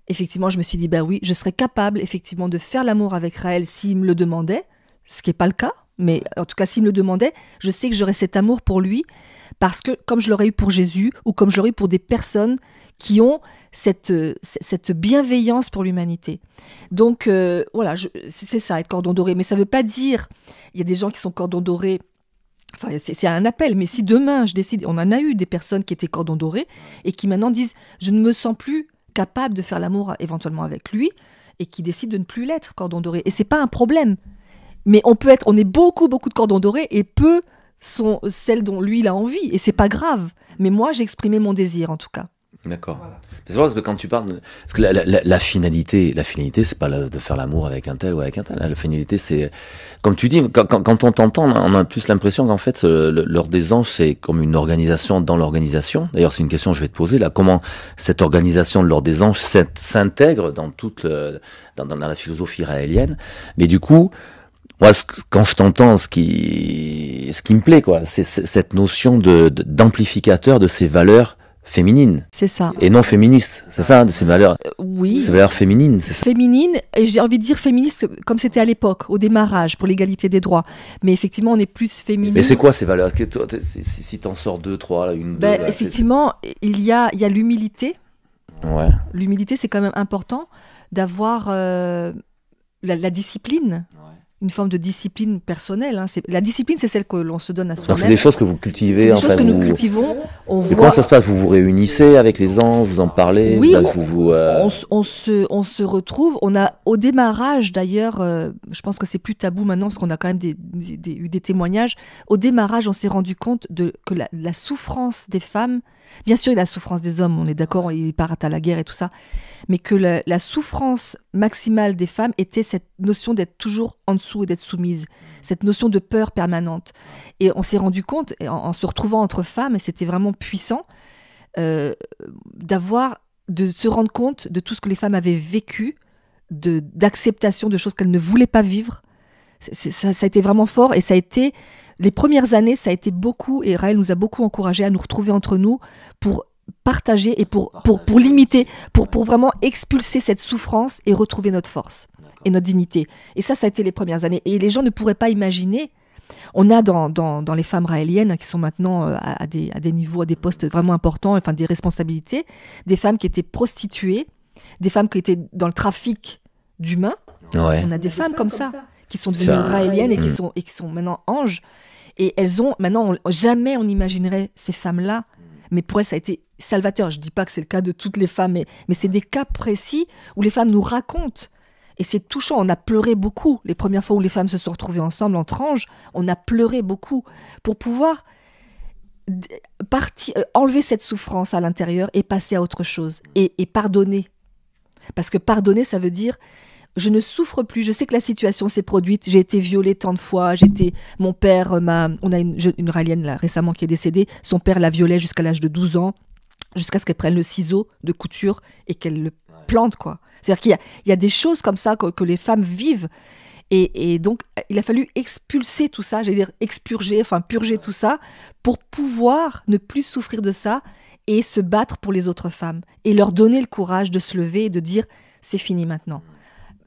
effectivement, je me suis dit, ben oui, je serais capable effectivement de faire l'amour avec Raël s'il me le demandait, ce qui n'est pas le cas, mais en tout cas, s'il me le demandait, je sais que j'aurais cet amour pour lui, parce que comme je l'aurais eu pour Jésus, ou comme je l'aurais eu pour des personnes qui ont cette bienveillance pour l'humanité. Donc voilà, c'est ça, être cordon doré. Mais ça ne veut pas dire, il y a des gens qui sont cordon doré, enfin c'est un appel, mais si demain je décide, on en a eu des personnes qui étaient cordon doré, et qui maintenant disent, je ne me sens plus capable de faire l'amour éventuellement avec lui, et qui décident de ne plus l'être, cordon doré. Et ce n'est pas un problème. Mais on est beaucoup de cordons dorés, et peu sont celles dont lui il a envie, et c'est pas grave. Mais moi j'ai exprimé mon désir en tout cas. D'accord. Voilà. C'est vrai parce que quand tu parles, parce que la finalité, c'est pas de faire l'amour avec un tel ou avec un tel. La finalité, c'est, comme tu dis, quand on t'entend, on a plus l'impression qu'en fait, l'Ordre des Anges, c'est comme une organisation dans l'organisation. D'ailleurs, c'est une question que je vais te poser là. Comment cette organisation de l'Ordre des Anges s'intègre dans dans la philosophie raélienne. Mais du coup, moi, quand je t'entends, ce qui me plaît, quoi, c'est cette notion d'amplificateur de ces valeurs féminines. C'est ça. Et non féministes. C'est ça, de ces valeurs. Oui. Ces valeurs féminines, c'est ça. Féminines, et j'ai envie de dire féministes comme c'était à l'époque, au démarrage, pour l'égalité des droits. Mais effectivement, on est plus féminine. Mais c'est quoi ces valeurs? Si t'en sors deux, trois, là, une, deux. Là, effectivement, il y a l'humilité. Ouais. L'humilité, c'est quand même important d'avoir la discipline. Ouais. Une forme de discipline personnelle. Hein. La discipline, c'est celle que l'on se donne à soi-même. C'est des choses que vous cultivez. C'est des choses que nous cultivons. Et comment ça se passe? Vous vous réunissez avec les anges, vous en parlez? Oui, on se retrouve. On a, au démarrage d'ailleurs, je pense que c'est plus tabou maintenant parce qu'on a quand même eu des témoignages. Au démarrage, on s'est rendu compte que la souffrance des femmes, bien sûr, il y a la souffrance des hommes, on est d'accord, ils partent à la guerre et tout ça, mais que la souffrance maximale des femmes était cette notion d'être toujours en dessous et d'être soumise, cette notion de peur permanente. Et on s'est rendu compte, en se retrouvant entre femmes, et c'était vraiment puissant, de se rendre compte de tout ce que les femmes avaient vécu, d'acceptation de choses qu'elles ne voulaient pas vivre. Ça a été vraiment fort, et ça a été, les premières années, ça a été beaucoup, et Raël nous a beaucoup encouragés à nous retrouver entre nous pour partager et pour limiter, pour vraiment expulser cette souffrance et retrouver notre force et notre dignité. Et ça a été les premières années. Et les gens ne pourraient pas imaginer. On a dans les femmes raéliennes qui sont maintenant à des niveaux, à des postes vraiment importants, enfin des responsabilités, des femmes qui étaient prostituées, des femmes qui étaient dans le trafic d'humains. Ouais. On a des femmes comme ça qui sont devenues raéliennes et qui sont maintenant anges. Et elles ont maintenant, jamais on imaginerait ces femmes-là. Mais pour elles, ça a été salvateur. Je ne dis pas que c'est le cas de toutes les femmes, mais c'est des cas précis où les femmes nous racontent. Et c'est touchant. On a pleuré beaucoup. Les premières fois où les femmes se sont retrouvées ensemble entre anges, on a pleuré beaucoup pour pouvoir enlever cette souffrance à l'intérieur et passer à autre chose. Et pardonner. Parce que pardonner, ça veut dire... Je ne souffre plus, je sais que la situation s'est produite, j'ai été violée tant de fois, mon père on a une raélienne là, récemment qui est décédée, son père la violait jusqu'à l'âge de 12 ans, jusqu'à ce qu'elle prenne le ciseau de couture et qu'elle le plante, quoi. C'est-à-dire qu'il y a des choses comme ça que les femmes vivent, et donc il a fallu expulser tout ça, purger tout ça, pour pouvoir ne plus souffrir de ça et se battre pour les autres femmes, et leur donner le courage de se lever et de dire c'est fini maintenant.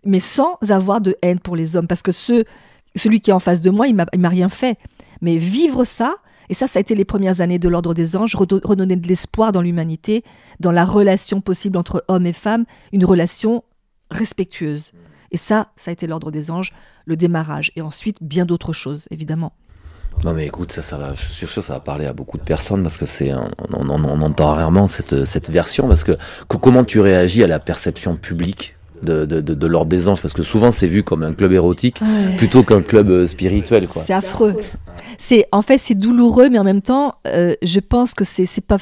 Mais sans avoir de haine pour les hommes, parce que celui qui est en face de moi, il m'a rien fait. Mais vivre ça, Et ça a été les premières années de l'Ordre des Anges, redonner de l'espoir dans l'humanité, dans la relation possible entre hommes et femmes, une relation respectueuse. Et ça a été l'Ordre des Anges, le démarrage. Et ensuite, bien d'autres choses, évidemment. Non mais écoute, ça va, je suis sûr que ça va parler à beaucoup de personnes parce que on entend rarement cette version, parce que comment tu réagis à la perception publique de l'Ordre des Anges, parce que souvent c'est vu comme un club érotique plutôt qu'un club spirituel, quoi. C'est affreux. En fait c'est douloureux, mais en même temps je pense que c'est pas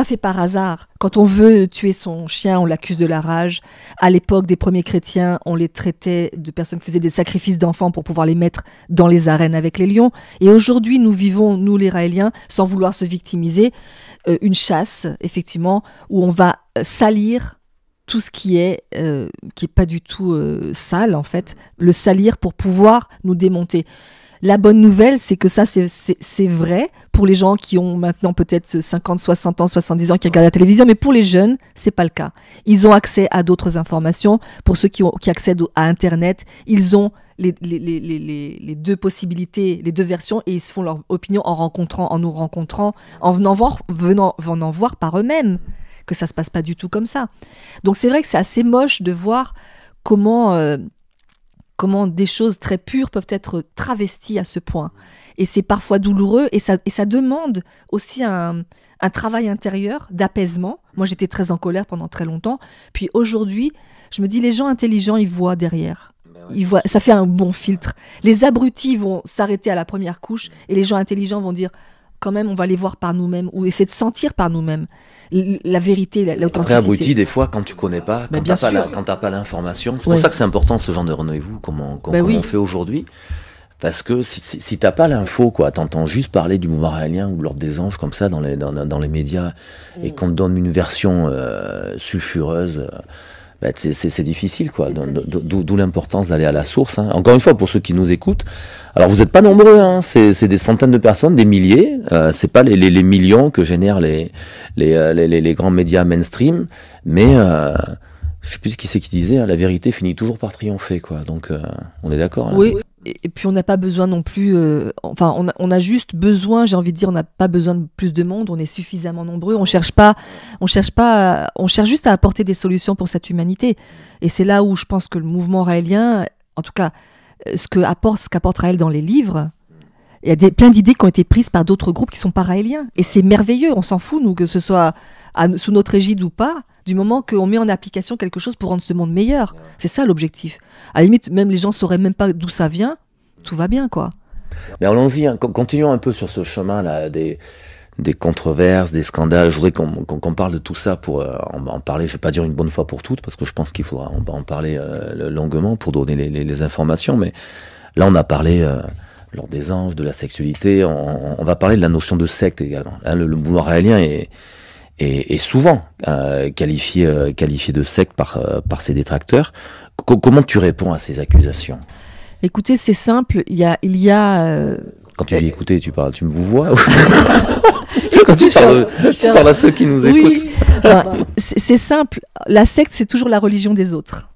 fait par hasard. Quand on veut tuer son chien, on l'accuse de la rage. À l'époque des premiers chrétiens, on les traitait de personnes qui faisaient des sacrifices d'enfants pour pouvoir les mettre dans les arènes avec les lions. Et aujourd'hui, nous vivons, nous les Raéliens, sans vouloir se victimiser, une chasse, effectivement, où on va salir tout ce qui est pas du tout sale, en fait, le salir pour pouvoir nous démonter. La bonne nouvelle, c'est que ça, c'est vrai pour les gens qui ont maintenant peut-être 50, 60 ans, 70 ans, qui regardent la télévision, mais pour les jeunes, c'est pas le cas. Ils ont accès à d'autres informations. Pour ceux qui accèdent à Internet, ils ont les deux possibilités, les deux versions, et ils se font leur opinion en nous rencontrant, en venant voir par eux-mêmes que ça se passe pas du tout comme ça. Donc c'est vrai que c'est assez moche de voir comment des choses très pures peuvent être travesties à ce point. Et c'est parfois douloureux, et ça demande aussi un travail intérieur d'apaisement. Moi, j'étais très en colère pendant très longtemps. Puis aujourd'hui, je me dis, les gens intelligents, ils voient derrière. Ils voient, ça fait un bon filtre. Les abrutis vont s'arrêter à la première couche, et les gens intelligents vont dire, quand même, on va les voir par nous-mêmes, ou essayer de sentir par nous-mêmes la vérité, l'authenticité. Après, abruti, des fois, quand tu connais pas, quand t'as pas l'information, c'est pour ça que c'est important ce genre de rendez-vous, comment on fait aujourd'hui. Parce que si t'as pas l'info, quoi, t'entends juste parler du mouvement raélien ou l'Ordre des Anges comme ça dans les médias, et qu'on te donne une version sulfureuse, c'est difficile, quoi. D'où l'importance d'aller à la source, hein. Encore une fois, pour ceux qui nous écoutent, alors vous êtes pas nombreux, hein, c'est des centaines de personnes, des milliers, c'est pas les millions que génèrent les grands médias mainstream, mais je sais plus qui c'est qui disait, hein, la vérité finit toujours par triompher, quoi. Donc on est d'accord, là. Oui. Et puis on n'a pas besoin non plus, on a juste besoin, j'ai envie de dire, on n'a pas besoin de plus de monde, on est suffisamment nombreux, on cherche juste à apporter des solutions pour cette humanité. Et c'est là où je pense que le mouvement raélien, en tout cas, ce qu'apporte Raël dans les livres, il y a plein d'idées qui ont été prises par d'autres groupes qui sont pas raéliens. Et c'est merveilleux, on s'en fout, nous, que ce soit sous notre égide ou pas, du moment qu'on met en application quelque chose pour rendre ce monde meilleur. C'est ça l'objectif. À la limite, même les gens sauraient même pas d'où ça vient, tout va bien, quoi. Mais allons-y, hein, continuons un peu sur ce chemin-là, des controverses, des scandales. Je voudrais qu'on parle de tout ça pour en parler, je vais pas dire une bonne fois pour toutes, parce que je pense qu'il faudra en parler longuement pour donner les informations, mais là on a parlé lors des anges, de la sexualité, on va parler de la notion de secte également. Hein, le mouvement raélien est souvent qualifié de secte par ses détracteurs. Comment tu réponds à ces accusations ? Écoutez, c'est simple, il y a Quand tu dis écoutez, tu me vous vois Quand tu parles à ceux qui nous écoutent. C'est simple, la secte, c'est toujours la religion des autres.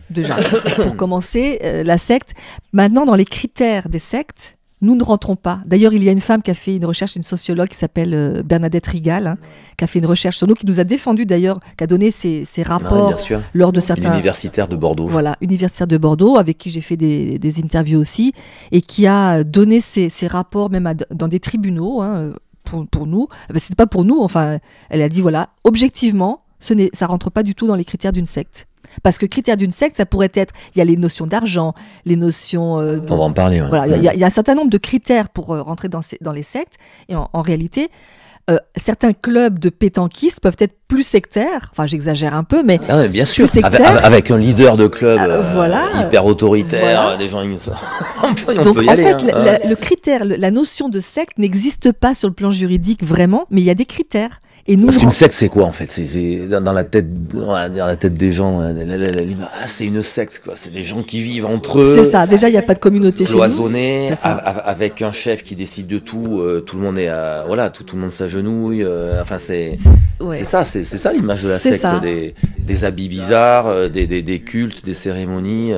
Déjà, pour commencer, la secte. Maintenant, dans les critères des sectes, nous ne rentrons pas. D'ailleurs, il y a une femme qui a fait une recherche, une sociologue qui s'appelle Bernadette Rigal, hein, qui a fait une recherche sur nous, qui nous a défendu d'ailleurs, qui a donné ses rapports lors de certains... Universitaire de Bordeaux. Voilà, universitaire de Bordeaux, avec qui j'ai fait des interviews aussi, et qui a donné ses rapports même dans des tribunaux, hein, pour nous. C'était pas pour nous, enfin, elle a dit, voilà, objectivement, ça rentre pas du tout dans les critères d'une secte. Parce que critère d'une secte, ça pourrait être, il y a les notions d'argent, les notions... On va en parler. Ouais. Voilà, il y a un certain nombre de critères pour rentrer dans les sectes. Et en réalité, certains clubs de pétanquistes peuvent être plus sectaires. Enfin, j'exagère un peu, mais bien sûr, avec un leader de club hyper autoritaire, des gens... on peut y aller. En fait, le critère, la notion de secte n'existe pas sur le plan juridique vraiment, mais il y a des critères. Parce qu'une secte, c'est quoi en fait ? C'est dans la tête des gens. C'est une secte, quoi. C'est des gens qui vivent entre eux. C'est ça. Déjà, il n'y a pas de communauté cloisonnée, avec un chef qui décide de tout. Tout le monde est, tout le monde s'agenouille. C'est ça l'image de la secte. Des habits bizarres, des cultes, des cérémonies.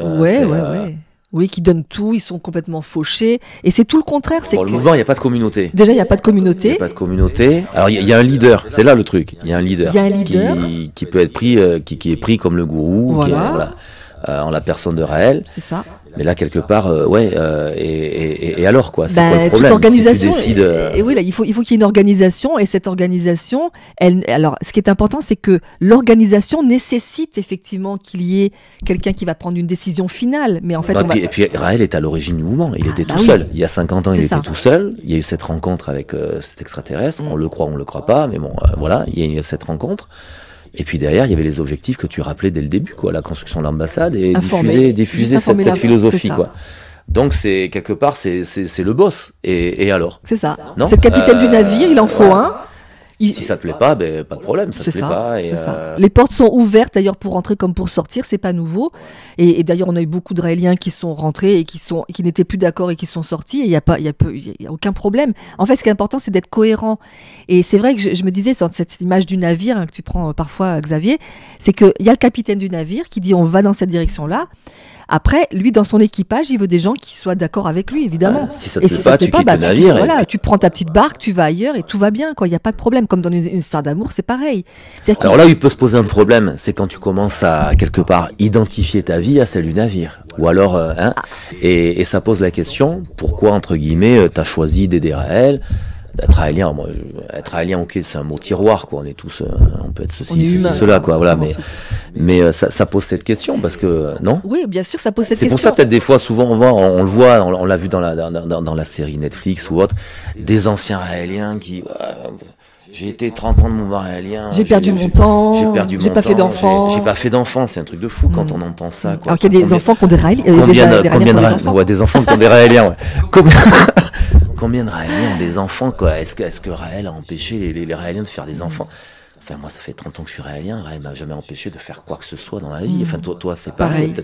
Oui, qui donnent tout, ils sont complètement fauchés. Et c'est tout le contraire. Bon, le mouvement, il n'y a pas de communauté. Déjà, il n'y a pas de communauté. Il n'y a pas de communauté. Alors, il y a un leader. C'est là le truc. Il y a un leader. Qui peut être pris, qui est pris comme le gourou, Voilà. En la personne de Raël. C'est ça. Mais là, quelque part, et alors, quoi? C'est quoi le problème? Toute organisation. Si tu décides, et oui, là, il faut qu'il y ait une organisation. Et cette organisation, alors, ce qui est important, c'est que l'organisation nécessite effectivement qu'il y ait quelqu'un qui va prendre une décision finale. Mais en fait, Et puis, Raël est à l'origine du mouvement. Il était tout seul. Il y a 50 ans, il était tout seul. Il y a eu cette rencontre avec cet extraterrestre. On le croit, on le croit pas. Mais bon, voilà, il y a eu cette rencontre. Et puis derrière, il y avait les objectifs que tu rappelais dès le début, quoi, la construction de l'ambassade et diffuser cette philosophie, quoi. Donc c'est quelque part, c'est le boss. Et alors? C'est ça. C'est le capitaine du navire, il en faut un. Si ça te plaît pas, pas de problème, ça te plaît pas. Et Les portes sont ouvertes d'ailleurs pour rentrer comme pour sortir, c'est pas nouveau. Et d'ailleurs, on a eu beaucoup de Raéliens qui sont rentrés et qui n'étaient plus d'accord et qui sont sortis. Et il y a aucun problème. En fait, ce qui est important, c'est d'être cohérent. Et c'est vrai que je me disais sur cette image du navire que tu prends parfois, Xavier, c'est qu'il y a le capitaine du navire qui dit on va dans cette direction-là. Après, lui, dans son équipage, il veut des gens qui soient d'accord avec lui, évidemment. Si ça te plaît pas, tu quittes le navire. Voilà, tu prends ta petite barque, tu vas ailleurs et tout va bien, quoi. Il n'y a pas de problème. Comme dans une histoire d'amour, c'est pareil. Alors là où il peut se poser un problème, c'est quand tu commences à, quelque part, identifier ta vie à celle du navire. Ou alors, et ça pose la question, pourquoi, entre guillemets, t'as choisi d'aider Raël? D'être raélien, être raélien, ok, c'est un mot tiroir, quoi. On est tous, on peut être ceci, cela, quoi. Voilà, mais ça pose cette question parce que non. Oui, bien sûr, ça pose cette question. C'est pour ça peut-être des fois, souvent, on le voit, on l'a vu dans la série Netflix ou autre, des anciens raéliens qui, j'ai été 30 ans de mouvement raélien. J'ai perdu mon temps. J'ai pas fait d'enfants. J'ai pas fait d'enfants. C'est un truc de fou quand on entend ça, quoi. Alors qu'il y a des enfants qui ont des raéliens. Des enfants qui ont des raéliens, ouais. Combien de Raéliens ont des enfants, quoi? Est-ce que Raël a empêché les Raéliens de faire des enfants? Enfin, moi, ça fait 30 ans que je suis Raélien. Raël m'a jamais empêché de faire quoi que ce soit dans ma vie. Enfin, toi, c'est pareil.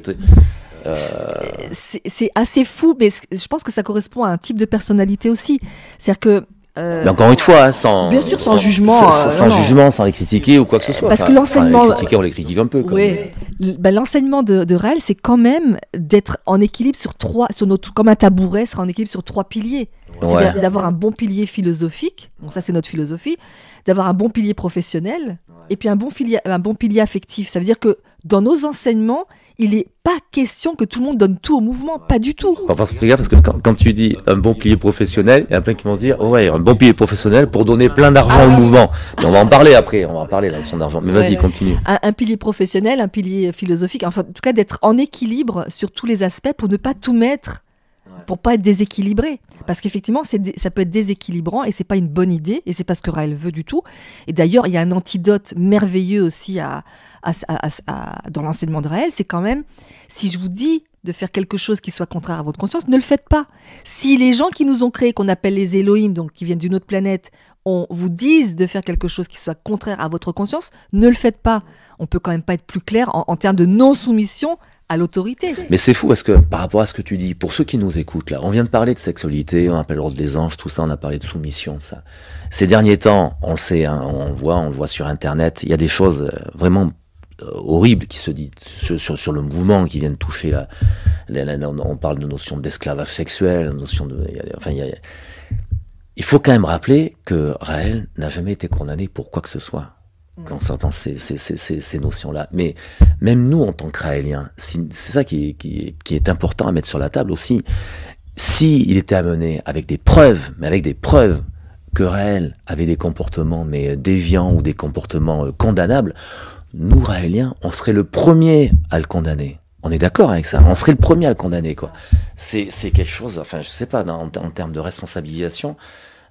C'est assez fou, mais je pense que ça correspond à un type de personnalité aussi. C'est-à-dire que mais encore une fois, bien sûr, sans jugement, jugement, sans les critiquer ou quoi que ce soit. Parce que l'enseignement, on les critique un peu. Quoi. Oui. L'enseignement de Raël, c'est quand même d'être en équilibre comme un tabouret sera en équilibre sur 3 piliers. C'est d'avoir un bon pilier philosophique. Bon, ça c'est notre philosophie. D'avoir un bon pilier professionnel et puis un bon pilier affectif. Ça veut dire que dans nos enseignements, il n'est pas question que tout le monde donne tout au mouvement, pas du tout. Parce que quand tu dis un bon pilier professionnel, il y a plein qui vont se dire un bon pilier professionnel pour donner plein d'argent au mouvement. Mais on va en parler après, on va en parler la notion d'argent. Mais vas-y, continue. Un pilier professionnel, un pilier philosophique, enfin, en tout cas d'être en équilibre sur tous les aspects pour ne pas tout mettre, pour pas être déséquilibré. Parce qu'effectivement, ça peut être déséquilibrant et c'est pas une bonne idée et c'est pas ce que Raël veut du tout. Et d'ailleurs, il y a un antidote merveilleux aussi dans l'enseignement de Raël, c'est quand même, si je vous dis de faire quelque chose qui soit contraire à votre conscience, ne le faites pas. Si les gens qui nous ont créés, qu'on appelle les Elohim, donc qui viennent d'une autre planète, vous disent de faire quelque chose qui soit contraire à votre conscience, ne le faites pas. On peut quand même pas être plus clair en termes de non-soumission à l'autorité. Mais c'est fou parce que par rapport à ce que tu dis, pour ceux qui nous écoutent là, on vient de parler de sexualité, on appelle le rôle des anges, tout ça, on a parlé de soumission, ça. Ces derniers temps, on le sait, hein, on le voit sur Internet, il y a des choses vraiment horribles qui se disent sur le mouvement, qui viennent toucher on parle de notion d'esclavage sexuel, notion il faut quand même rappeler que Raël n'a jamais été condamné pour quoi que ce soit. Concernant ces notions-là. Mais même nous, en tant que Raéliens, c'est ça qui est important à mettre sur la table aussi. Si il était amené avec des preuves que Raël avait des comportements mais déviants ou des comportements condamnables, nous, Raéliens, on serait le premier à le condamner. On est d'accord avec ça. On serait le premier à le condamner, quoi. C'est quelque chose, enfin, je sais pas, en termes de responsabilisation,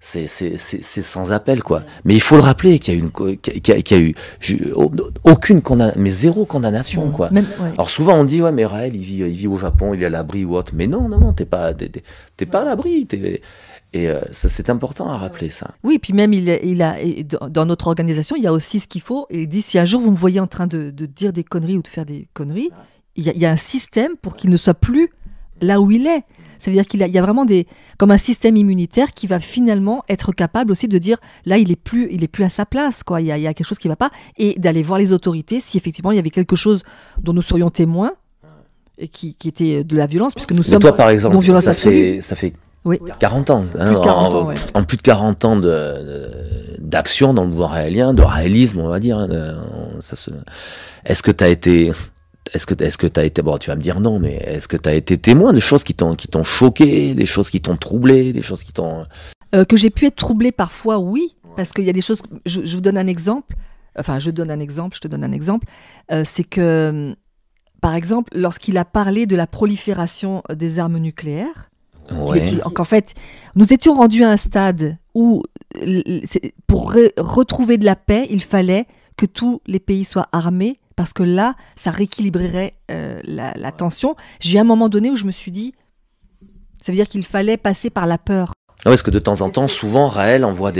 c'est sans appel, quoi. Mais il faut le rappeler qu'il y a eu aucune condamnation, mais zéro condamnation, quoi. Alors souvent on dit mais Raël il vit au Japon, il est à l'abri ou autre. Mais non, t'es pas à l'abri. Et ça, c'est important à rappeler, ça. Oui, puis même dans notre organisation, il y a aussi ce qu'il faut. Et il dit, si un jour vous me voyez en train de dire des conneries ou de faire des conneries, il y a un système pour qu'il ne soit plus là où il est. Ça veut dire qu'il y a vraiment comme un système immunitaire qui va finalement être capable aussi de dire, là, il est plus à sa place, quoi. Il y a quelque chose qui va pas. Et d'aller voir les autorités si effectivement il y avait quelque chose dont nous serions témoins. qui était de la violence, puisque nous Mais sommes toi, par exemple, non-violence absolue. ça fait Oui. 40 ans. Hein, 40 ans, ouais. En plus de 40 ans d'action dans le mouvement raélien, de raélisme, on va dire. Hein, est-ce que t'as été... Est-ce que t'as été, bon, tu vas me dire non, mais est-ce que t'as été témoin de choses qui t'ont choqué, des choses qui t'ont troublé, des choses qui t'ont... Que j'ai pu être troublée parfois, oui, parce qu'il y a des choses, je vous donne un exemple, je te donne un exemple, c'est que, par exemple, lorsqu'il a parlé de la prolifération des armes nucléaires, Ouais. qu'en fait, nous étions rendus à un stade où, pour retrouver de la paix, il fallait que tous les pays soient armés, parce que là, ça rééquilibrerait la tension. J'ai eu un moment donné où je me suis dit, ça veut dire qu'il fallait passer par la peur. Ah ouais, parce que de temps en temps, souvent, Raël envoie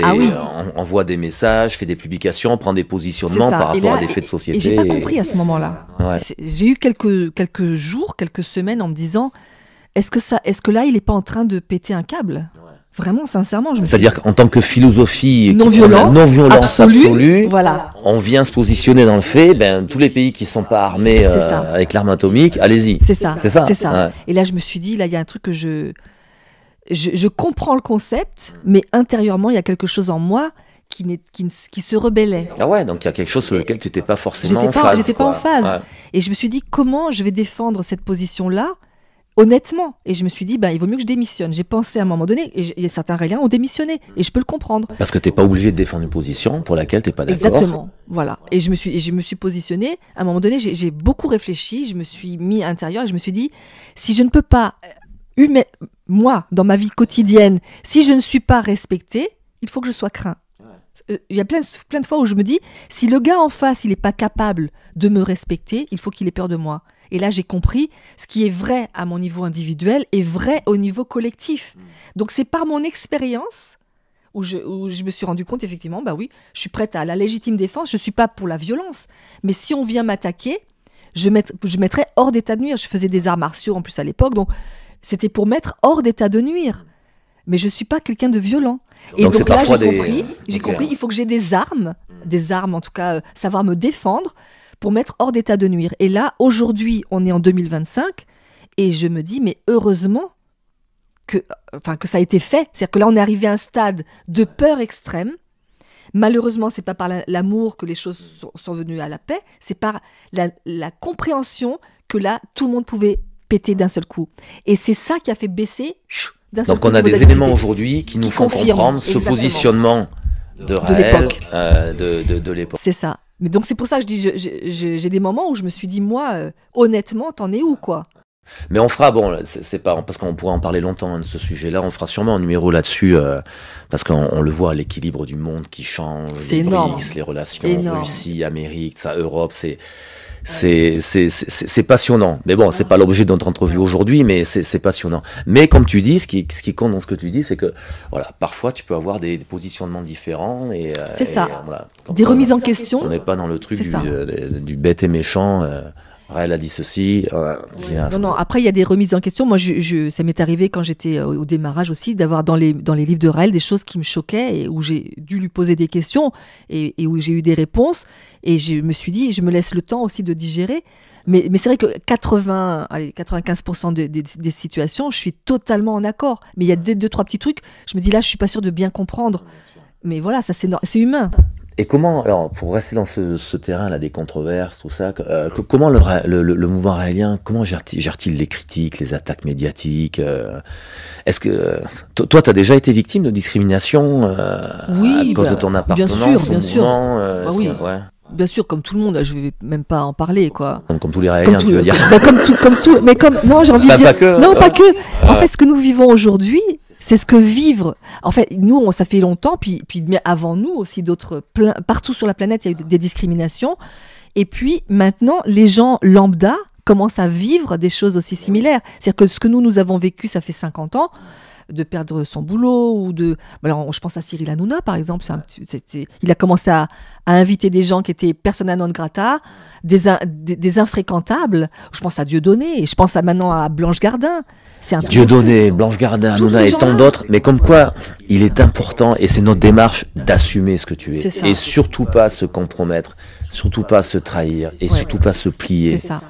envoie des messages, fait des publications, prend des positionnements par rapport à des faits de société. Et j'ai pas compris à ce moment-là. Ouais. J'ai eu quelques jours, quelques semaines en me disant, est-ce que là, il est pas en train de péter un câble ? Vraiment, sincèrement. C'est-à-dire qu'en tant que philosophie non-violence absolue, voilà. On vient se positionner dans le fait, tous les pays qui sont pas armés avec l'arme atomique, allez-y. C'est ça. Ouais. Et là, je me suis dit, là, il y a un truc que je comprends le concept, mais intérieurement, il y a quelque chose en moi qui se rebellait. Ah ouais, donc il y a quelque chose sur lequel tu n'étais pas forcément en phase. J'étais pas en phase. Ouais. Et je me suis dit, comment je vais défendre cette position-là honnêtement? Et je me suis dit, il vaut mieux que je démissionne. J'ai pensé à un moment donné, et certains Raéliens ont démissionné, et je peux le comprendre. Parce que t'es pas obligé de défendre une position pour laquelle t'es pas d'accord. Exactement, voilà. Et je me suis positionnée. À un moment donné, j'ai beaucoup réfléchi, je me suis mis à l'intérieur, et je me suis dit, si je ne peux pas, moi, dans ma vie quotidienne, si je ne suis pas respectée, il faut que je sois craint. Il y a plein de fois où je me dis, si le gars en face, il n'est pas capable de me respecter, il faut qu'il ait peur de moi. Et là, j'ai compris, ce qui est vrai à mon niveau individuel est vrai au niveau collectif. Donc, c'est par mon expérience où je me suis rendu compte, effectivement, oui, je suis prête à la légitime défense, je ne suis pas pour la violence. Mais si on vient m'attaquer, je mettrais hors d'état de nuire. Je faisais des arts martiaux en plus à l'époque, donc c'était pour mettre hors d'état de nuire. Mais je ne suis pas quelqu'un de violent. Et donc là, j'ai compris, il faut que j'ai des armes en tout cas, savoir me défendre pour mettre hors d'état de nuire. Et là, aujourd'hui, on est en 2025, et je me dis, mais heureusement que ça a été fait. C'est-à-dire que là, on est arrivé à un stade de peur extrême. Malheureusement, c'est pas par l'amour que les choses sont venues à la paix, c'est par la compréhension que là, tout le monde pouvait péter d'un seul coup. Et c'est ça qui a fait baisser... Donc on a des éléments aujourd'hui qui nous font comprendre ce positionnement de Raël, de l'époque. C'est ça. Mais donc c'est pour ça que je dis, j'ai des moments où je me suis dit, moi, honnêtement, t'en es où, quoi ? Mais on fera, c'est pas, parce qu'on pourrait en parler longtemps de ce sujet-là, on fera sûrement un numéro là-dessus, parce qu'on le voit, l'équilibre du monde qui change, les BRICS, les relations Russie, Amérique, Europe, c'est passionnant. Mais bon, c'est pas l'objet de notre entrevue aujourd'hui, mais c'est passionnant. Mais comme tu dis, ce qui compte dans ce que tu dis, c'est que, voilà, parfois tu peux avoir des positionnements différents c'est ça. Voilà, des remises en question. On n'est pas dans le truc du bête et méchant. Raël a dit ceci. Non. Après, il y a des remises en question. Moi, ça m'est arrivé quand j'étais au démarrage aussi d'avoir dans les livres de Raël des choses qui me choquaient et où j'ai dû lui poser des questions et où j'ai eu des réponses. Et je me suis dit, je me laisse le temps aussi de digérer. Mais c'est vrai que 95% des situations, je suis totalement en accord. Mais il y a deux, trois petits trucs. Je me dis là, je suis pas sûre de bien comprendre. Mais voilà, ça c'est humain. Et comment, alors, pour rester dans ce terrain-là des controverses, tout ça, comment le mouvement raélien, comment gère-t-il les critiques, les attaques médiatiques Est-ce que toi, t'as déjà été victime de discrimination à cause de ton appartenance au mouvement oui. Ouais. Bien sûr, comme tout le monde, je vais même pas en parler, quoi. Comme tous les Raéliens, tu veux dire. Non, j'ai envie de dire. Pas que. Non, pas que. En fait, ce que nous vivons aujourd'hui, c'est ce que vivre. En fait, nous, ça fait longtemps, puis mais avant nous aussi, partout sur la planète, il y a eu des discriminations. Et puis, maintenant, les gens lambda commencent à vivre des choses aussi similaires. C'est-à-dire que ce que nous avons vécu, ça fait 50 ans, de perdre son boulot ou je pense à Cyril Hanouna par exemple, il a commencé à inviter des gens qui étaient persona non grata, des infréquentables. Je pense à Dieudonné et je pense maintenant à Blanche Gardin. Dieudonné, Blanche Gardin, Hanouna et tant d'autres, mais comme quoi il est important et c'est notre démarche d'assumer ce que tu es et surtout pas se compromettre, surtout pas se trahir et surtout pas se plier. C'est ça.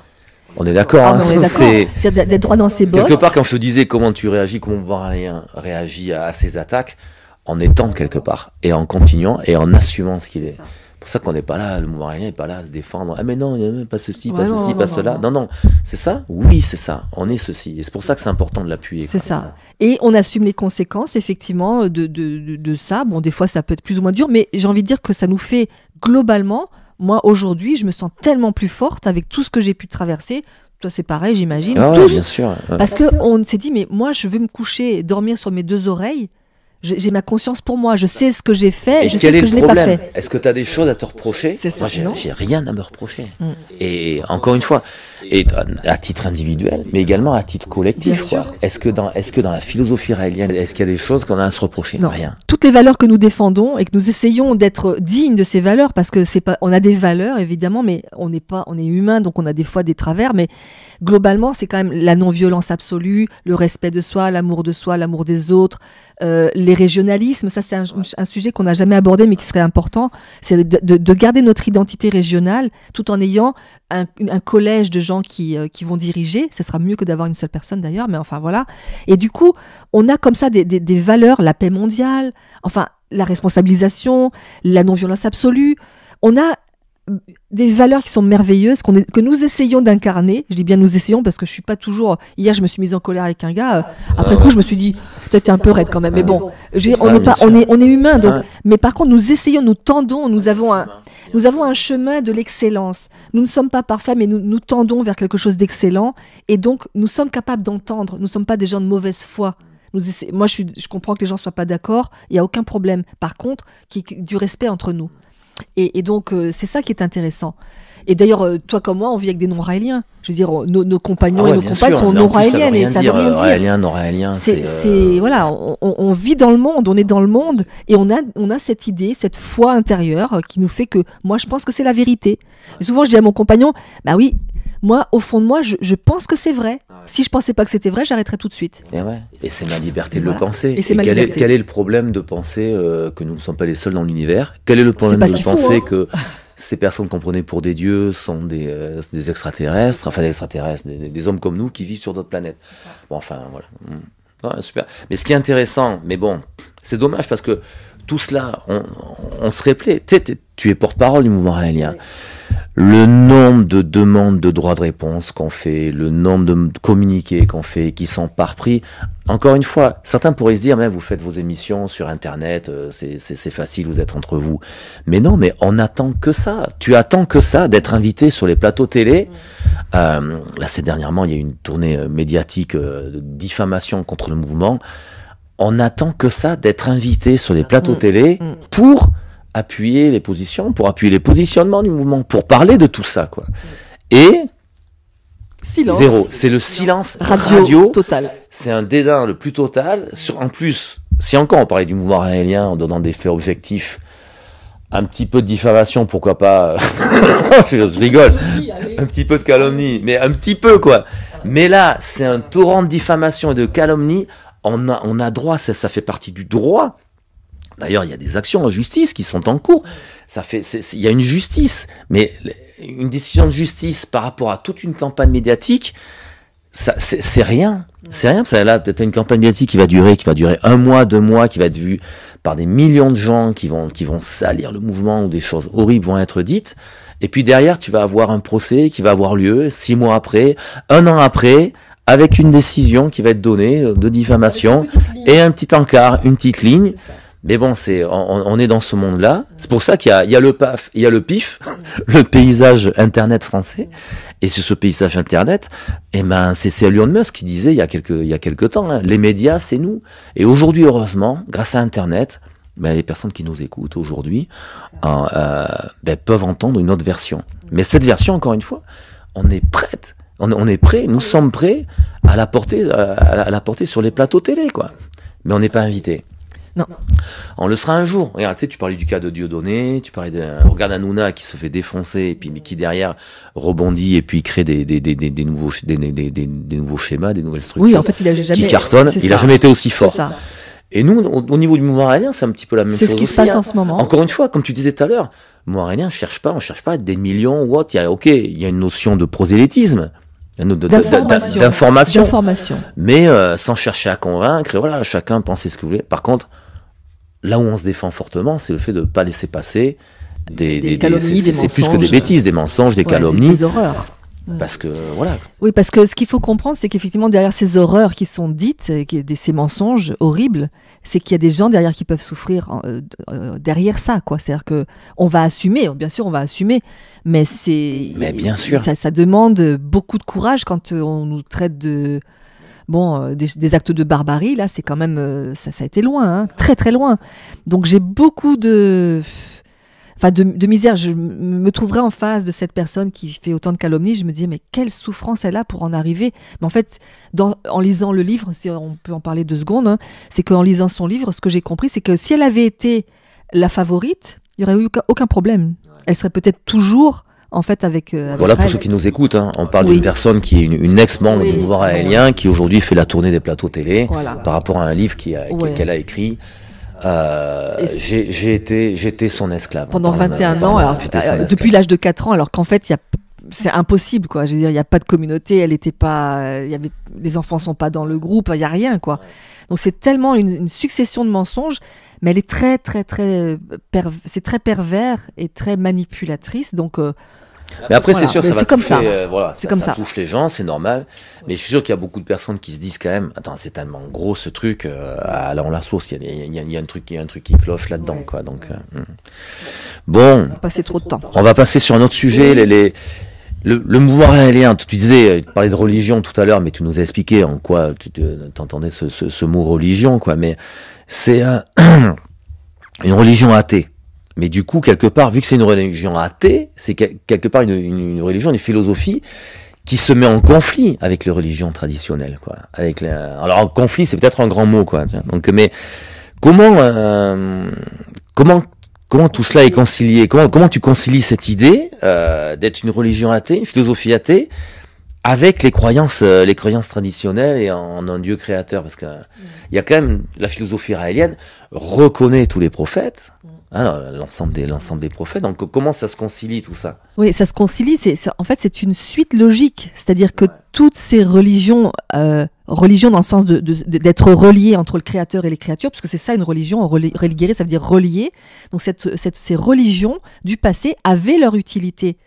On est d'accord. Ah, on est d'accord. C'est d'être droit dans ses bottes. Quelque part, quand je te disais comment tu réagis, comment le mouvement aérien réagit à ces attaques, en étant quelque part, et en continuant, et en assumant ce qu'il est. C'est pour ça qu'on n'est pas là, le mouvement aérien n'est pas là à se défendre. Ah mais non, il n'y a même pas ceci, pas ceci, pas cela. Non, c'est ça. Oui, c'est ça. On est ceci. Et c'est pour ça que c'est important de l'appuyer. C'est ça. Et on assume les conséquences, effectivement, de ça. Bon, des fois, ça peut être plus ou moins dur, mais j'ai envie de dire que ça nous fait, globalement, moi, aujourd'hui, je me sens tellement plus forte avec tout ce que j'ai pu traverser. Toi, c'est pareil, j'imagine. Ah ouais, bien sûr. Parce qu'on s'est dit, mais moi, je veux me coucher et dormir sur mes deux oreilles. J'ai ma conscience pour moi, je sais ce que j'ai fait, je sais ce que je n'ai pas fait. Est-ce que tu as des choses à te reprocher? C'est ça. Moi, j'ai rien à me reprocher. Et encore une fois, et à titre individuel, mais également à titre collectif. Quoi. Est-ce que dans la philosophie raélienne, est-ce qu'il y a des choses qu'on a à se reprocher? Non. Rien. Toutes les valeurs que nous défendons et que nous essayons d'être dignes de ces valeurs, parce que c'est pas, on a des valeurs évidemment, mais on est humain, donc on a des fois des travers, mais globalement, c'est quand même la non-violence absolue, le respect de soi, l'amour des autres. Les régionalismes, ça c'est un sujet qu'on n'a jamais abordé mais qui serait important, c'est de garder notre identité régionale tout en ayant un collège de gens qui vont diriger. Ce sera mieux que d'avoir une seule personne d'ailleurs, mais enfin voilà. Et du coup, on a comme ça des valeurs, la paix mondiale, enfin la responsabilisation, la non-violence absolue. On a des valeurs qui sont merveilleuses, que nous essayons d'incarner. Je dis bien nous essayons parce que je suis pas toujours... Hier, je me suis mise en colère avec un gars. Après coup, je me suis dit, peut-être un peu raide quand même. Mais bon, on est humain. Donc, mais par contre, nous essayons, nous tendons, nous avons un chemin de l'excellence. Nous ne sommes pas parfaits, mais nous tendons vers quelque chose d'excellent. Et donc, nous sommes capables d'entendre. Nous ne sommes pas des gens de mauvaise foi. Moi, je comprends que les gens ne soient pas d'accord. Il n'y a aucun problème. Par contre, du respect entre nous. Et donc, c'est ça qui est intéressant. Et d'ailleurs, toi comme moi, on vit avec des non-raéliens. Je veux dire, nos compagnons et nos compagnes sont non-raéliennes. Et ça veut rien dire. Raélien, non-raélien, voilà, on vit dans le monde, on est dans le monde. Et on a cette idée, cette foi intérieure qui nous fait que, moi, je pense que c'est la vérité. Et souvent, je dis à mon compagnon, bah oui, moi, au fond de moi, je pense que c'est vrai. Si je pensais pas que c'était vrai, j'arrêterais tout de suite. Et c'est ma liberté de le penser. Et quel est le problème de penser que nous ne sommes pas les seuls dans l'univers? Quel est le problème de penser que ces personnes qu'on prenait pour des dieux sont des extraterrestres, enfin des extraterrestres, des hommes comme nous qui vivent sur d'autres planètes? Bon, enfin, voilà. Ouais, super. Mais ce qui est intéressant, mais bon, c'est dommage parce que tout cela, on se replaît. Tu es porte-parole du mouvement raélien. Le nombre de demandes de droits de réponse qu'on fait, le nombre de communiqués qu'on fait, qui sont par prix. Encore une fois, certains pourraient se dire, mais vous faites vos émissions sur Internet, c'est facile, vous êtes entre vous. Mais non, mais on attend que ça. Tu attends que ça, d'être invité sur les plateaux télé. Là, dernièrement, il y a eu une tournée médiatique de diffamation contre le mouvement. On attend que ça, d'être invité sur les plateaux télé pour appuyer les positions, pour appuyer les positionnements du mouvement, pour parler de tout ça, quoi. Et silence. Zéro. C'est le silence radio total. C'est un dédain le plus total. En plus, si encore on parlait du mouvement raélien en donnant des faits objectifs, un petit peu de diffamation, pourquoi pas. Je rigole. Un petit peu de calomnie, mais un petit peu, quoi. Mais là, c'est un torrent de diffamation et de calomnie. On a droit, ça fait partie du droit. D'ailleurs, il y a des actions en justice qui sont en cours. Il y a une justice, mais une décision de justice par rapport à toute une campagne médiatique, c'est rien. C'est rien, parce que là, t'as une campagne médiatique qui va durer 1 mois, 2 mois, qui va être vue par des millions de gens qui vont salir le mouvement, où des choses horribles vont être dites. Et puis derrière, tu vas avoir un procès qui va avoir lieu 6 mois après, 1 an après, avec une décision qui va être donnée de diffamation et un petit encart, une petite ligne. Mais bon, on est dans ce monde-là. C'est pour ça qu'il y a le PAF, il y a le PIF, le paysage Internet français. Et sur ce paysage Internet, c'est Elon Musk qui disait il y a quelques temps, les médias, c'est nous. Et aujourd'hui, heureusement, grâce à Internet, les personnes qui nous écoutent aujourd'hui peuvent entendre une autre version. Mais cette version, encore une fois, on est prête. On est prêts, nous sommes prêts à la porter sur les plateaux télé, quoi. Mais on n'est pas invité. Non. On le sera un jour. Regarde, tu parlais du cas de Dieudonné, tu parlais regarde Hanouna qui se fait défoncer et puis mais qui derrière rebondit et puis crée des nouveaux schémas, des nouvelles structures. Oui, en fait, qui cartonnent. Il a jamais été aussi fort. C'est ça. Et nous, au niveau du mouvement raélien, c'est un petit peu la même chose. C'est ce qui se passe en ce moment. Encore une fois, comme tu disais tout à l'heure, le mouvement raélien, on cherche pas à être des millions ou autre. Il y a une notion de prosélytisme. d'information. Mais sans chercher à convaincre, et voilà, chacun pensait ce qu'il voulait. Par contre, là où on se défend fortement, c'est le fait de ne pas laisser passer des calomnies, des mensonges. C'est plus que des bêtises, des mensonges, des calomnies. Des horreurs. Parce que, voilà. Oui, parce que ce qu'il faut comprendre, c'est qu'effectivement, derrière ces horreurs qui sont dites, ces mensonges horribles, c'est qu'il y a des gens derrière qui peuvent souffrir derrière ça, quoi. C'est-à-dire qu'on va assumer, bien sûr, on va assumer, mais bien sûr. Ça demande beaucoup de courage quand on nous traite de... des actes de barbarie, là, c'est quand même... ça a été loin, hein, très très loin. Donc j'ai beaucoup de misère. Je me trouverais en face de cette personne qui fait autant de calomnies. Je me dis, mais quelle souffrance elle a pour en arriver. Mais en fait, en lisant le livre, si on peut en parler 2 secondes, hein, c'est qu'en lisant son livre, ce que j'ai compris, c'est que si elle avait été la favorite, il n'y aurait eu aucun problème. Elle serait peut-être toujours... En fait, avec voilà, pour ceux qui nous écoutent, hein, on parle d'une personne qui est une ex-membre du mouvement raélien, qui aujourd'hui fait la tournée des plateaux télé, par rapport à un livre qu'elle a écrit. J'ai été son esclave. Pendant 21 ans, alors, depuis l'âge de 4 ans, alors qu'en fait, c'est impossible, quoi. Je veux dire, il n'y a pas de communauté, elle était pas, les enfants sont pas dans le groupe, il n'y a rien, quoi. Donc c'est tellement une succession de mensonges, mais elle est très, très, très, c'est très pervers et très manipulatrice, donc... mais après, c'est sûr, ça va toucher, ça touche les gens, c'est normal. Mais je suis sûr qu'il y a beaucoup de personnes qui se disent quand même, attends, c'est tellement gros ce truc, là on la source, il y a un truc qui cloche là-dedans, quoi. Donc, bon. On va passer trop de temps. On va passer sur un autre sujet, le mouvement raélien. Tu parlais de religion tout à l'heure, mais tu nous as expliqué en quoi tu entendais ce mot religion, quoi. Mais c'est une religion athée. Mais du coup, quelque part, vu que c'est une religion athée, c'est quelque part une religion, une philosophie qui se met en conflit avec les religions traditionnelles, quoi. Alors, en conflit, c'est peut-être un grand mot, quoi. Donc, mais comment tout cela est concilié? Comment tu concilies cette idée d'être une religion athée, une philosophie athée, avec les croyances traditionnelles et en un Dieu créateur? Parce que il y a quand même, la philosophie raélienne reconnaît tous les prophètes. Alors, l'ensemble des prophètes. Donc, comment ça se concilie, tout ça? Oui, ça se concilie. En fait, c'est une suite logique. C'est-à-dire que toutes ces religions dans le sens d'être reliées entre le créateur et les créatures, parce que c'est ça une religion, religere, ça veut dire relier. Donc, ces religions du passé avaient leur utilité.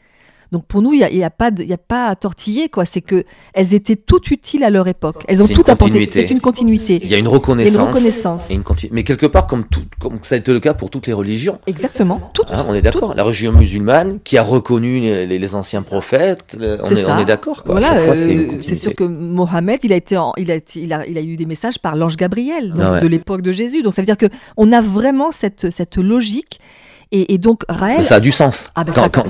Donc pour nous, il y a pas à tortiller, quoi. C'est que elles étaient toutes utiles à leur époque. Elles ont tout apporté. C'est une continuité. Il y a une reconnaissance. Mais quelque part, comme ça a été le cas pour toutes les religions. Exactement. Toutes. On est d'accord. La religion musulmane qui a reconnu les anciens prophètes. On est d'accord, quoi. Voilà. C'est sûr que Mohammed, il a eu des messages par l'ange Gabriel de l'époque de Jésus. Donc ça veut dire que on a vraiment cette logique. Et donc Raël, mais ça a du sens.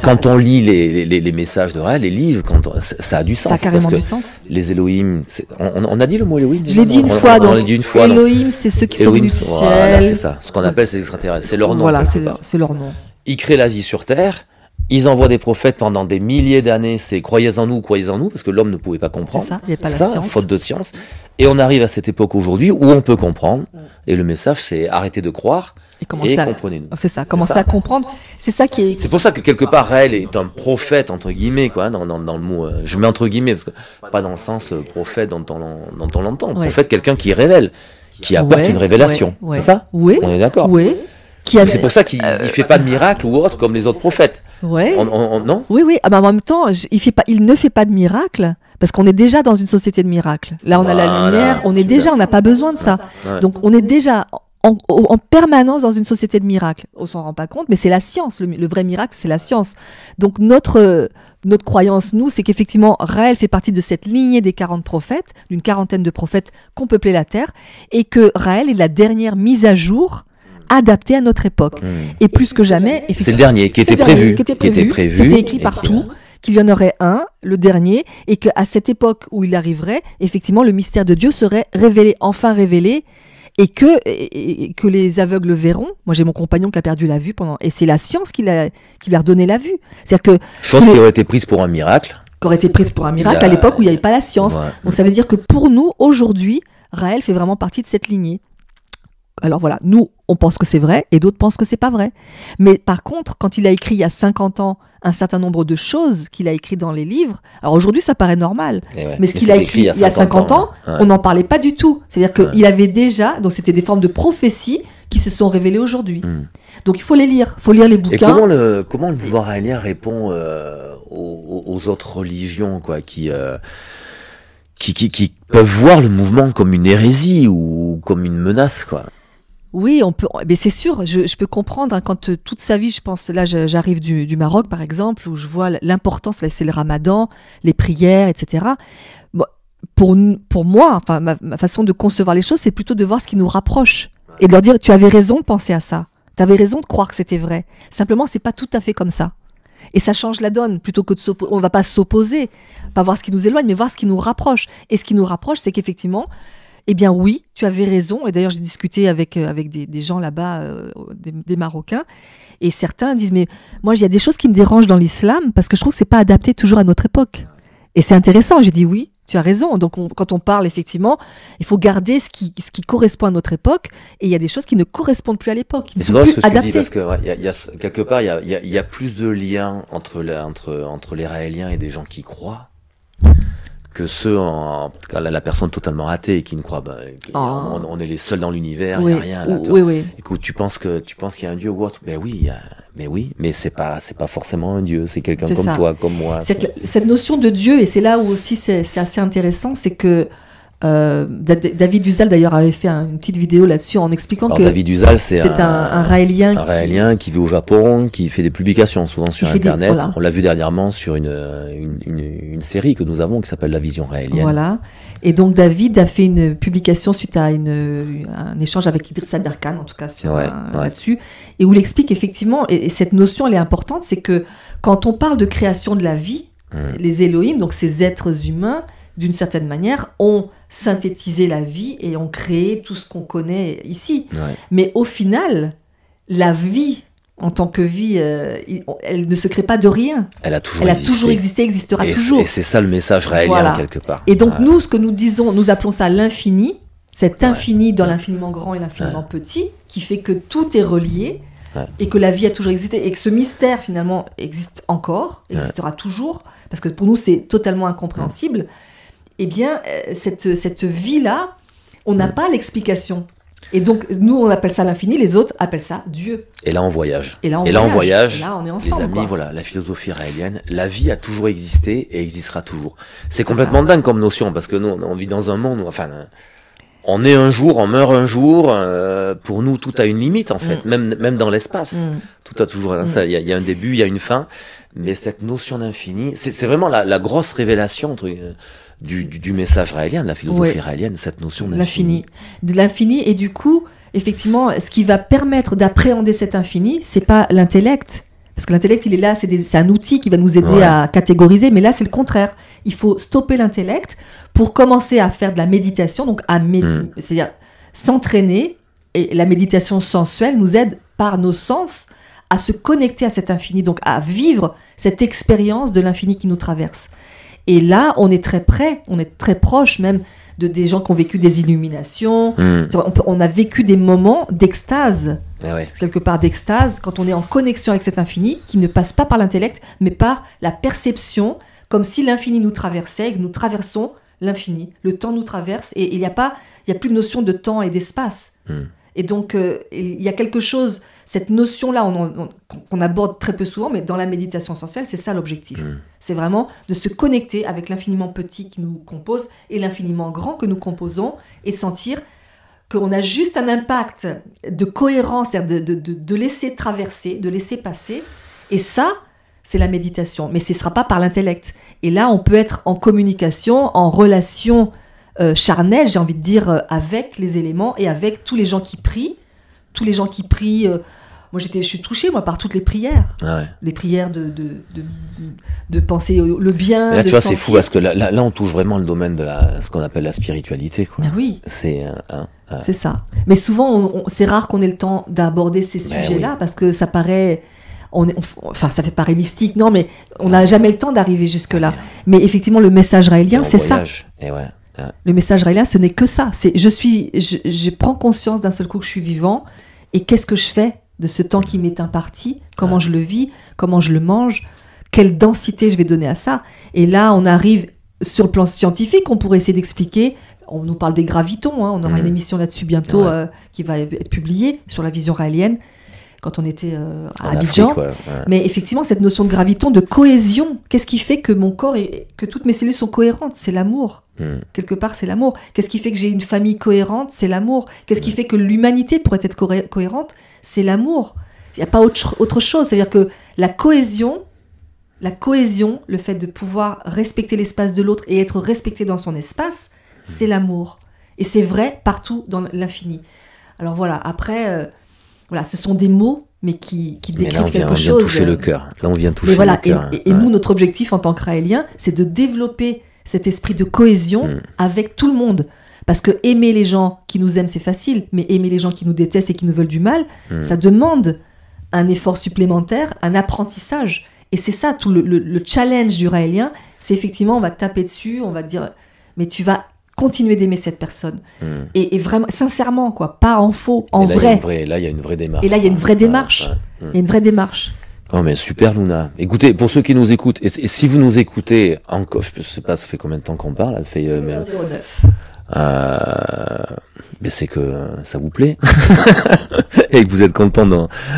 Quand on lit les messages de Raël, les livres, ça a du sens. Ça a carrément du sens. Les Elohim, on a dit le mot Elohim. Je l'ai dit une fois. On l'a dit une fois. Elohim, c'est ceux qui sont venus du ciel. Voilà, c'est ça. Ce qu'on appelle ces extraterrestres. C'est leur nom. Voilà, c'est leur nom. Ils créent la vie sur Terre. Ils envoient des prophètes pendant des milliers d'années. C'est croyez en nous, parce que l'homme ne pouvait pas comprendre. C'est ça. Il n'y a pas la science. Faute de science. Et on arrive à cette époque aujourd'hui où on peut comprendre. Et le message, c'est arrêtez de croire et comprenez-nous. C'est ça. Commencer à comprendre. C'est ça qui est. C'est pour ça que quelque part, Raël est un prophète entre guillemets, quoi, dans le mot. Je mets entre guillemets parce que pas dans le sens prophète dont on l'entend. Prophète, quelqu'un qui révèle, qui apporte une révélation. C'est ça. Oui. On est d'accord. Oui. C'est pour ça qu'il fait pas de miracle ou autre comme les autres prophètes. Ouais. Non. Oui. En même temps, il ne fait pas de miracle parce qu'on est déjà dans une société de miracles. Là, on a la lumière, on n'a pas besoin de ça. Ouais. Donc, on est déjà en permanence dans une société de miracles. On s'en rend pas compte, mais c'est la science. Le vrai miracle, c'est la science. Donc, notre croyance, nous, c'est qu'effectivement, Raël fait partie de cette lignée des 40 prophètes, d'une quarantaine de prophètes qu'ont peuplé la terre, et que Raël est la dernière mise à jour adapté à notre époque. Et plus que jamais... C'est le dernier qui était prévu. C'était écrit partout, qu'il y en aurait un, le dernier, et qu'à cette époque où il arriverait, effectivement, le mystère de Dieu serait enfin révélé, et que les aveugles verront. Moi, j'ai mon compagnon qui a perdu la vue et c'est la science qui lui a redonné la vue. C'est-à-dire que... Chose qui aurait été prise pour un miracle. À l'époque où il n'y avait pas la science. Ouais. Donc ça veut dire que pour nous, aujourd'hui, Raël fait vraiment partie de cette lignée. Alors voilà, nous, on pense que c'est vrai et d'autres pensent que c'est pas vrai. Mais par contre, quand il a écrit il y a 50 ans un certain nombre de choses qu'il a écrit dans les livres, alors aujourd'hui, ça paraît normal. Mais ce qu'il a écrit il y a 50 ans, on n'en parlait pas du tout. C'est-à-dire qu'il avait déjà, donc c'était des formes de prophéties qui se sont révélées aujourd'hui. Donc il faut les lire, il faut lire les bouquins. Et comment le mouvement raélien répond aux autres religions, quoi, qui peuvent voir le mouvement comme une hérésie ou comme une menace, quoi? Oui, on peut, mais c'est sûr, je peux comprendre, hein, quand toute sa vie, je pense, là j'arrive du Maroc par exemple, où je vois l'importance, là, c'est le ramadan, les prières, etc. Bon, pour moi, enfin, ma façon de concevoir les choses, c'est plutôt de voir ce qui nous rapproche et de leur dire, tu avais raison de penser à ça, tu avais raison de croire que c'était vrai. Simplement, c'est pas tout à fait comme ça. Et ça change la donne, plutôt que de s'opposer. On ne va pas s'opposer, pas voir ce qui nous éloigne, mais voir ce qui nous rapproche. Et ce qui nous rapproche, c'est qu'effectivement, eh bien oui, tu avais raison. Et d'ailleurs, j'ai discuté avec des gens là-bas, des Marocains, et certains disent, mais moi, il y a des choses qui me dérangent dans l'islam, parce que je trouve que ce n'est pas adapté toujours à notre époque. Et c'est intéressant. J'ai dit oui, tu as raison. Donc quand on parle, effectivement, il faut garder ce qui correspond à notre époque, et il y a des choses qui ne correspondent plus à l'époque, qui ne sont plus adaptées. Parce que quelque part, il y a plus de liens entre les Raéliens et des gens qui croient que ceux la personne totalement athée et qui ne croit pas. On est les seuls dans l'univers, il n'y a rien là. Oui. Écoute, tu penses qu'il y a un dieu ou autre? Ben oui, mais c'est pas forcément un dieu, c'est quelqu'un comme toi, comme moi. Cette notion de Dieu, et c'est là où aussi c'est assez intéressant, c'est que David Uzal d'ailleurs avait fait une petite vidéo là-dessus en expliquant que David Uzal c'est un Raélien, un Raélien qui vit au Japon, qui fait des publications souvent sur Internet. Voilà. On l'a vu dernièrement sur une série que nous avons qui s'appelle La Vision Raélienne. Voilà. Et donc David a fait une publication suite à un échange avec Idrissa Berkane, en tout cas là-dessus, et où il explique effectivement, et cette notion elle est importante, c'est que quand on parle de création de la vie, les Elohim, donc ces êtres humains, d'une certaine manière, ont synthétisé la vie et ont créé tout ce qu'on connaît ici. Ouais. Mais au final, la vie, en tant que vie, elle ne se crée pas de rien. Elle a toujours existé, existera toujours. Et c'est ça le message raélien, quelque part. Et donc nous, ce que nous disons, nous appelons ça l'infini, cet infini dans l'infiniment grand et l'infiniment petit, qui fait que tout est relié, et que la vie a toujours existé, et que ce mystère, finalement, existe encore, existera toujours, parce que pour nous, c'est totalement incompréhensible. Eh bien, cette vie-là, on n'a pas l'explication. Et donc, nous, on appelle ça l'infini, les autres appellent ça Dieu. Et là, on voyage. Et là, on voyage. Et là, on est ensemble. Les amis, voilà, la philosophie raélienne, la vie a toujours existé et existera toujours. C'est complètement dingue comme notion, parce que nous, on vit dans un monde où, enfin, on est un jour, on meurt un jour. Pour nous, tout a une limite, en fait, même dans l'espace. Tout a toujours ça. Il y a un début, il y a une fin. Mais cette notion d'infini, c'est vraiment la grosse révélation du message raélien, de la philosophie raélienne, cette notion d'infini. De l'infini, et du coup, effectivement, ce qui va permettre d'appréhender cet infini, c'est pas l'intellect. Parce que l'intellect, il est là, c'est un outil qui va nous aider à catégoriser, mais là, c'est le contraire. Il faut stopper l'intellect pour commencer à faire de la méditation, donc c'est-à-dire s'entraîner, et la méditation sensuelle nous aide par nos sens à se connecter à cet infini, donc à vivre cette expérience de l'infini qui nous traverse. Et là, on est très près, on est très proche même de des gens qui ont vécu des illuminations. On a vécu des moments d'extase, quelque part d'extase, quand on est en connexion avec cet infini qui ne passe pas par l'intellect, mais par la perception, comme si l'infini nous traversait et que nous traversons l'infini. Le temps nous traverse et il n'y a plus de notion de temps et d'espace. Et donc, il y a quelque chose, cette notion-là, qu'on aborde très peu souvent, mais dans la méditation sensuelle, c'est ça l'objectif. C'est vraiment de se connecter avec l'infiniment petit qui nous compose et l'infiniment grand que nous composons, et sentir qu'on a juste un impact de cohérence, c'est-à-dire de laisser traverser, de laisser passer. Et ça, c'est la méditation. Mais ce ne sera pas par l'intellect. Et là, on peut être en communication, en relation charnel, j'ai envie de dire, avec les éléments et avec tous les gens qui prient. Tous les gens qui prient. Moi, je suis touchée par toutes les prières. Les prières de penser le bien. Et là, tu vois, c'est fou parce que là, on touche vraiment le domaine de ce qu'on appelle la spiritualité, quoi. Oui. C'est ça. Mais souvent, c'est rare qu'on ait le temps d'aborder ces sujets-là parce que ça paraît. Ça fait paraît mystique, non, mais on n'a jamais le temps d'arriver jusque-là. Mais effectivement, le message raélien, c'est ça. Le message raélien, ce n'est que ça. Je prends conscience d'un seul coup que je suis vivant, et qu'est-ce que je fais de ce temps qui m'est imparti, comment je le vis, comment je le mange, quelle densité je vais donner à ça. Et là, on arrive sur le plan scientifique, on pourrait essayer d'expliquer, on nous parle des gravitons, on aura une émission là-dessus bientôt qui va être publiée sur la vision raélienne, quand on était à Abidjan. Afrique, Mais effectivement, cette notion de graviton, de cohésion, qu'est-ce qui fait que mon corps, que toutes mes cellules sont cohérentes? C'est l'amour. Quelque part, c'est l'amour. Qu'est-ce qui fait que j'ai une famille cohérente? C'est l'amour. Qu'est-ce qui fait que l'humanité pourrait être cohérente? C'est l'amour. Il n'y a pas autre chose. C'est-à-dire que la cohésion, le fait de pouvoir respecter l'espace de l'autre et être respecté dans son espace, c'est l'amour. Et c'est vrai partout dans l'infini. Alors voilà, après... Voilà, ce sont des mots, mais qui décrivent quelque chose. Là, on vient toucher le cœur. Là, on vient toucher le cœur. Et nous, notre objectif en tant que raéliens, c'est de développer cet esprit de cohésion avec tout le monde. Parce que aimer les gens qui nous aiment, c'est facile, mais aimer les gens qui nous détestent et qui nous veulent du mal, ça demande un effort supplémentaire, un apprentissage. Et c'est ça, tout le challenge du raélien, c'est effectivement, on va taper dessus, on va dire, mais tu vas continuer d'aimer cette personne. Et vraiment, sincèrement, quoi, pas en faux, en vrai. Là, il y a une vraie démarche. Et là, il y a une vraie démarche. Il y a une vraie démarche. Oh, mais super, Luna. Écoutez, pour ceux qui nous écoutent, et si vous nous écoutez encore, je sais pas, ça fait combien de temps qu'on parle, ça fait 09. Mais c'est que ça vous plaît et que vous êtes content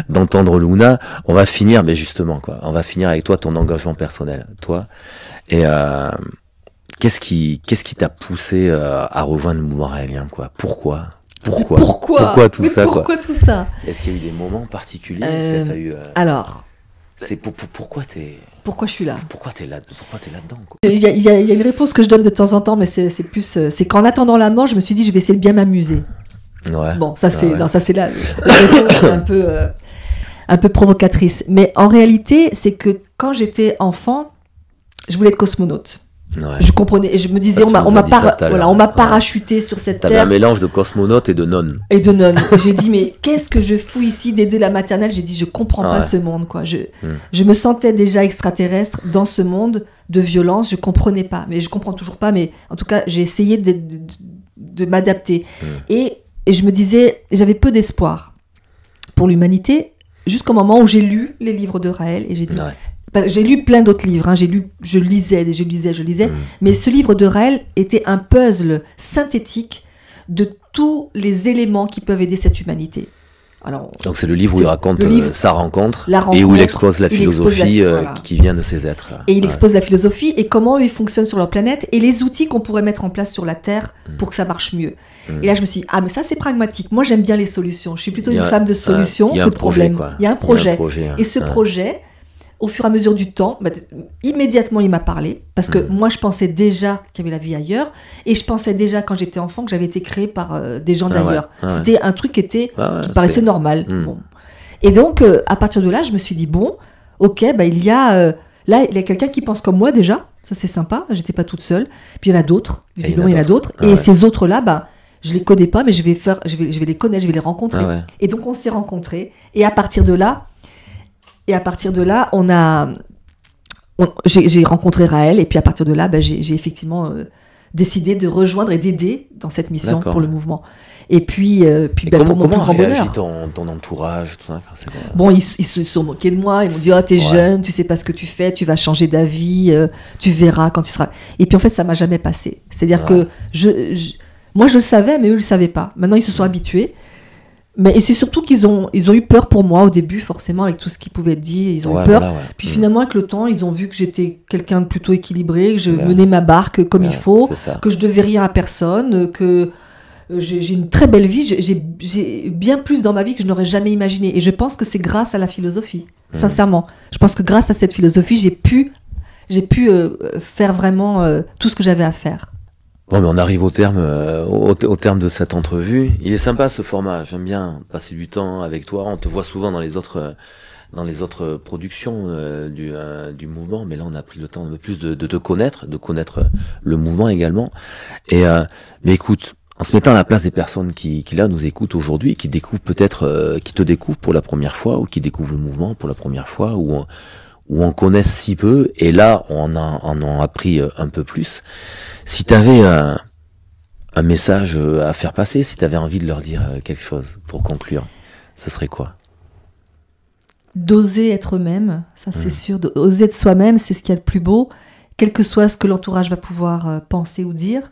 d'entendre Luna. On va finir, mais justement, quoi. On va finir avec toi, ton engagement personnel, toi. Et qu'est-ce qui t'a poussé à rejoindre le mouvement raélien, quoi? Pourquoi tout ça, quoi? Pourquoi tout ça? Est-ce qu'il y a eu des moments particuliers? Est-ce que t'as eu alors, c'est pourquoi je suis là? Pourquoi t'es là-dedans, quoi? Il y a une réponse que je donne de temps en temps, mais c'est plus, c'est qu'en attendant la mort, je me suis dit, je vais essayer de bien m'amuser. Ouais. Bon, ça c'est, non, ça c'est la réponse un peu provocatrice. Mais en réalité, c'est que quand j'étais enfant, je voulais être cosmonaute. Ouais. Je comprenais, et je me disais, on m'a parachuté sur cette terre. T'avais un mélange de cosmonaute et de nonne. Et j'ai dit, mais qu'est-ce que je fous ici dès la maternelle? J'ai dit, je comprends pas ce monde, quoi. Je me sentais déjà extraterrestre dans ce monde de violence, je comprenais pas. Mais je comprends toujours pas, mais en tout cas, j'ai essayé de m'adapter. Et je me disais, j'avais peu d'espoir pour l'humanité, jusqu'au moment où j'ai lu les livres de Raël, et j'ai dit... J'ai lu plein d'autres livres, je lisais, mais ce livre de Raël était un puzzle synthétique de tous les éléments qui peuvent aider cette humanité. Alors, donc c'est le livre où il raconte sa rencontre, et où il expose la philosophie qui vient de ces êtres. Et il expose la philosophie et comment ils fonctionnent sur leur planète et les outils qu'on pourrait mettre en place sur la Terre pour que ça marche mieux. Et là je me suis dit, mais ça c'est pragmatique, moi j'aime bien les solutions, je suis plutôt une femme de solutions que de problèmes. Il y a un projet, et ce projet... Au fur et à mesure du temps, immédiatement il m'a parlé, parce que moi je pensais déjà qu'il y avait la vie ailleurs, et je pensais déjà quand j'étais enfant que j'avais été créée par des gens d'ailleurs. C'était un truc qui paraissait normal. Bon. Et donc à partir de là, je me suis dit ok, il y a quelqu'un qui pense comme moi déjà, ça c'est sympa, j'étais pas toute seule. Puis il y en a d'autres, visiblement il y en a d'autres, et ces autres-là, je les connais pas, mais je vais les connaître, je vais les rencontrer. Et donc on s'est rencontrés, et à partir de là, j'ai rencontré Raël, et puis à partir de là, j'ai effectivement décidé de rejoindre et d'aider dans cette mission pour le mouvement. Et puis pour mon plus grand bonheur. Comment ton entourage, tout ça, Bon, ils se sont moqués de moi, ils m'ont dit, t'es jeune, tu sais pas ce que tu fais, tu vas changer d'avis, tu verras quand tu seras... Et puis en fait, ça m'a jamais passé. C'est-à-dire que moi je le savais, mais eux le savaient pas. Maintenant, ils se sont habitués. Mais c'est surtout qu'ils ont eu peur pour moi au début, forcément, avec tout ce qui pouvait être dit, ils ont eu peur. Puis finalement, avec le temps, ils ont vu que j'étais quelqu'un de plutôt équilibré, que je menais ma barque comme il faut, que je devais rien à personne, que j'ai une très belle vie, j'ai bien plus dans ma vie que je n'aurais jamais imaginé. Et je pense que c'est grâce à la philosophie, sincèrement. Je pense que grâce à cette philosophie, j'ai pu faire vraiment tout ce que j'avais à faire. Bon, mais on arrive au terme de cette entrevue. Il est sympa ce format. J'aime bien passer du temps avec toi. On te voit souvent dans les autres productions du mouvement, mais là on a pris le temps un peu plus de te connaître, de connaître le mouvement également. Et mais écoute, en se mettant à la place des personnes qui là nous écoutent aujourd'hui, qui découvrent peut-être, qui te découvrent pour la première fois, ou qui découvrent le mouvement pour la première fois, ou on connaisse si peu, et là on en a appris un peu plus. Si t'avais Un message à faire passer, si tu avais envie de leur dire quelque chose pour conclure, ce serait quoi? D'oser être eux-mêmes, ça c'est sûr. D'oser être soi-même, c'est ce qu'il y a de plus beau, quel que soit ce que l'entourage va pouvoir penser ou dire.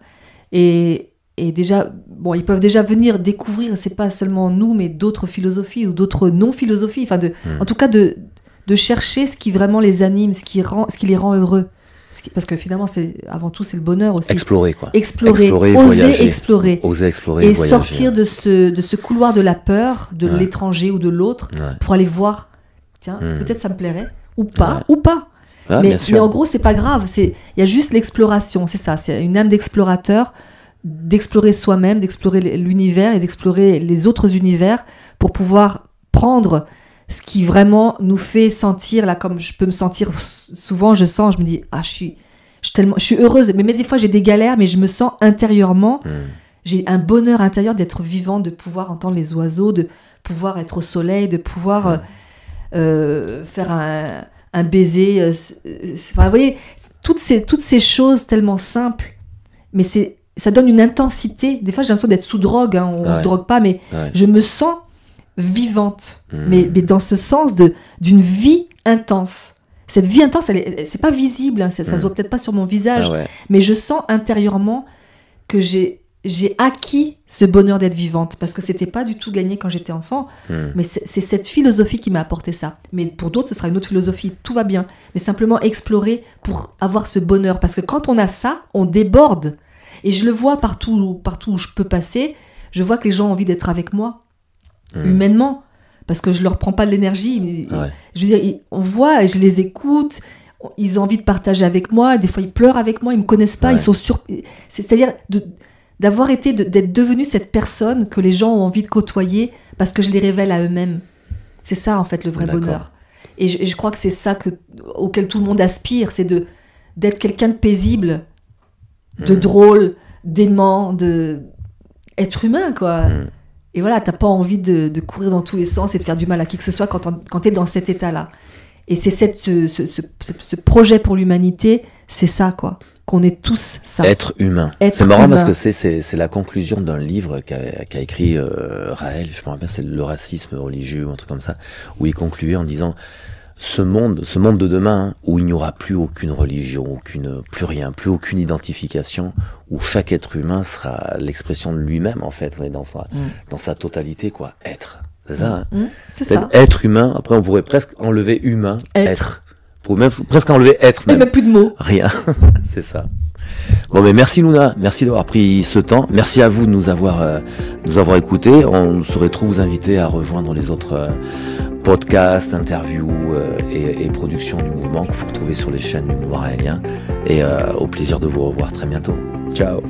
Et déjà, bon, ils peuvent déjà venir découvrir, c'est pas seulement nous, mais d'autres philosophies ou d'autres non-philosophies. Enfin, en tout cas, de chercher ce qui vraiment les anime, ce qui les rend heureux. Parce que finalement, avant tout, c'est le bonheur aussi. Explorer, quoi. Explorer, voyager. Explorer. Oser explorer, et voyager. Sortir de ce couloir de la peur, de l'étranger ou de l'autre, pour aller voir, tiens, peut-être ça me plairait, ou pas. Ah, mais en gros, c'est pas grave. Il y a juste l'exploration, c'est ça. C'est une âme d'explorateur, d'explorer soi-même, d'explorer l'univers et d'explorer les autres univers pour pouvoir prendre ce qui vraiment nous fait sentir, là, comme je peux me sentir souvent, je me dis, je suis heureuse, mais des fois j'ai des galères, mais je me sens intérieurement, j'ai un bonheur intérieur d'être vivant, de pouvoir entendre les oiseaux, de pouvoir être au soleil, de pouvoir faire un baiser. Enfin, vous voyez, toutes ces choses tellement simples, mais ça donne une intensité. Des fois j'ai l'impression d'être sous drogue, hein, on se drogue pas, mais je me sens vivante, mais dans ce sens d'une vie intense. Cette vie intense, c'est pas visible, hein, ça se voit peut-être pas sur mon visage, mais je sens intérieurement que j'ai acquis ce bonheur d'être vivante, parce que c'était pas du tout gagné quand j'étais enfant, mais c'est cette philosophie qui m'a apporté ça. Mais pour d'autres, ce sera une autre philosophie, tout va bien, mais simplement explorer pour avoir ce bonheur, parce que quand on a ça, on déborde, et je le vois partout où je peux passer, je vois que les gens ont envie d'être avec moi, humainement, parce que je leur prends pas de l'énergie. Je veux dire, on voit, et je les écoute, ils ont envie de partager avec moi, des fois ils pleurent avec moi, ils me connaissent pas, ils sont c'est-à-dire d'être devenu cette personne que les gens ont envie de côtoyer parce que je les révèle à eux-mêmes. C'est ça en fait le vrai bonheur. Et je crois que c'est ça auquel tout le monde aspire, c'est d'être quelqu'un de paisible, de drôle, d'aimant, être humain, quoi. Et voilà, t'as pas envie de courir dans tous les sens et de faire du mal à qui que ce soit quand t'es dans cet état-là. Et c'est ce projet pour l'humanité, c'est ça, quoi. Qu'on est tous ça. Être humain. C'est marrant parce que c'est la conclusion d'un livre qu'a écrit Raël, je me rappelle, c'est Le racisme religieux ou un truc comme ça, où il concluait en disant ce monde de demain, où il n'y aura plus aucune religion, plus rien, plus aucune identification, où chaque être humain sera l'expression de lui-même, en fait, dans sa totalité, quoi. Être. C'est ça, hein. C'est ça. Être humain, après on pourrait presque enlever humain, être. Pour même presque enlever être même. Et même plus de mots. Rien. C'est ça. Bon, mais merci Luna, merci d'avoir pris ce temps. Merci à vous de nous avoir écoutés. On saurait trop vous inviter à rejoindre les autres podcasts, interviews et productions du mouvement que vous retrouvez sur les chaînes du mouvement raélien. Et au plaisir de vous revoir très bientôt. Ciao.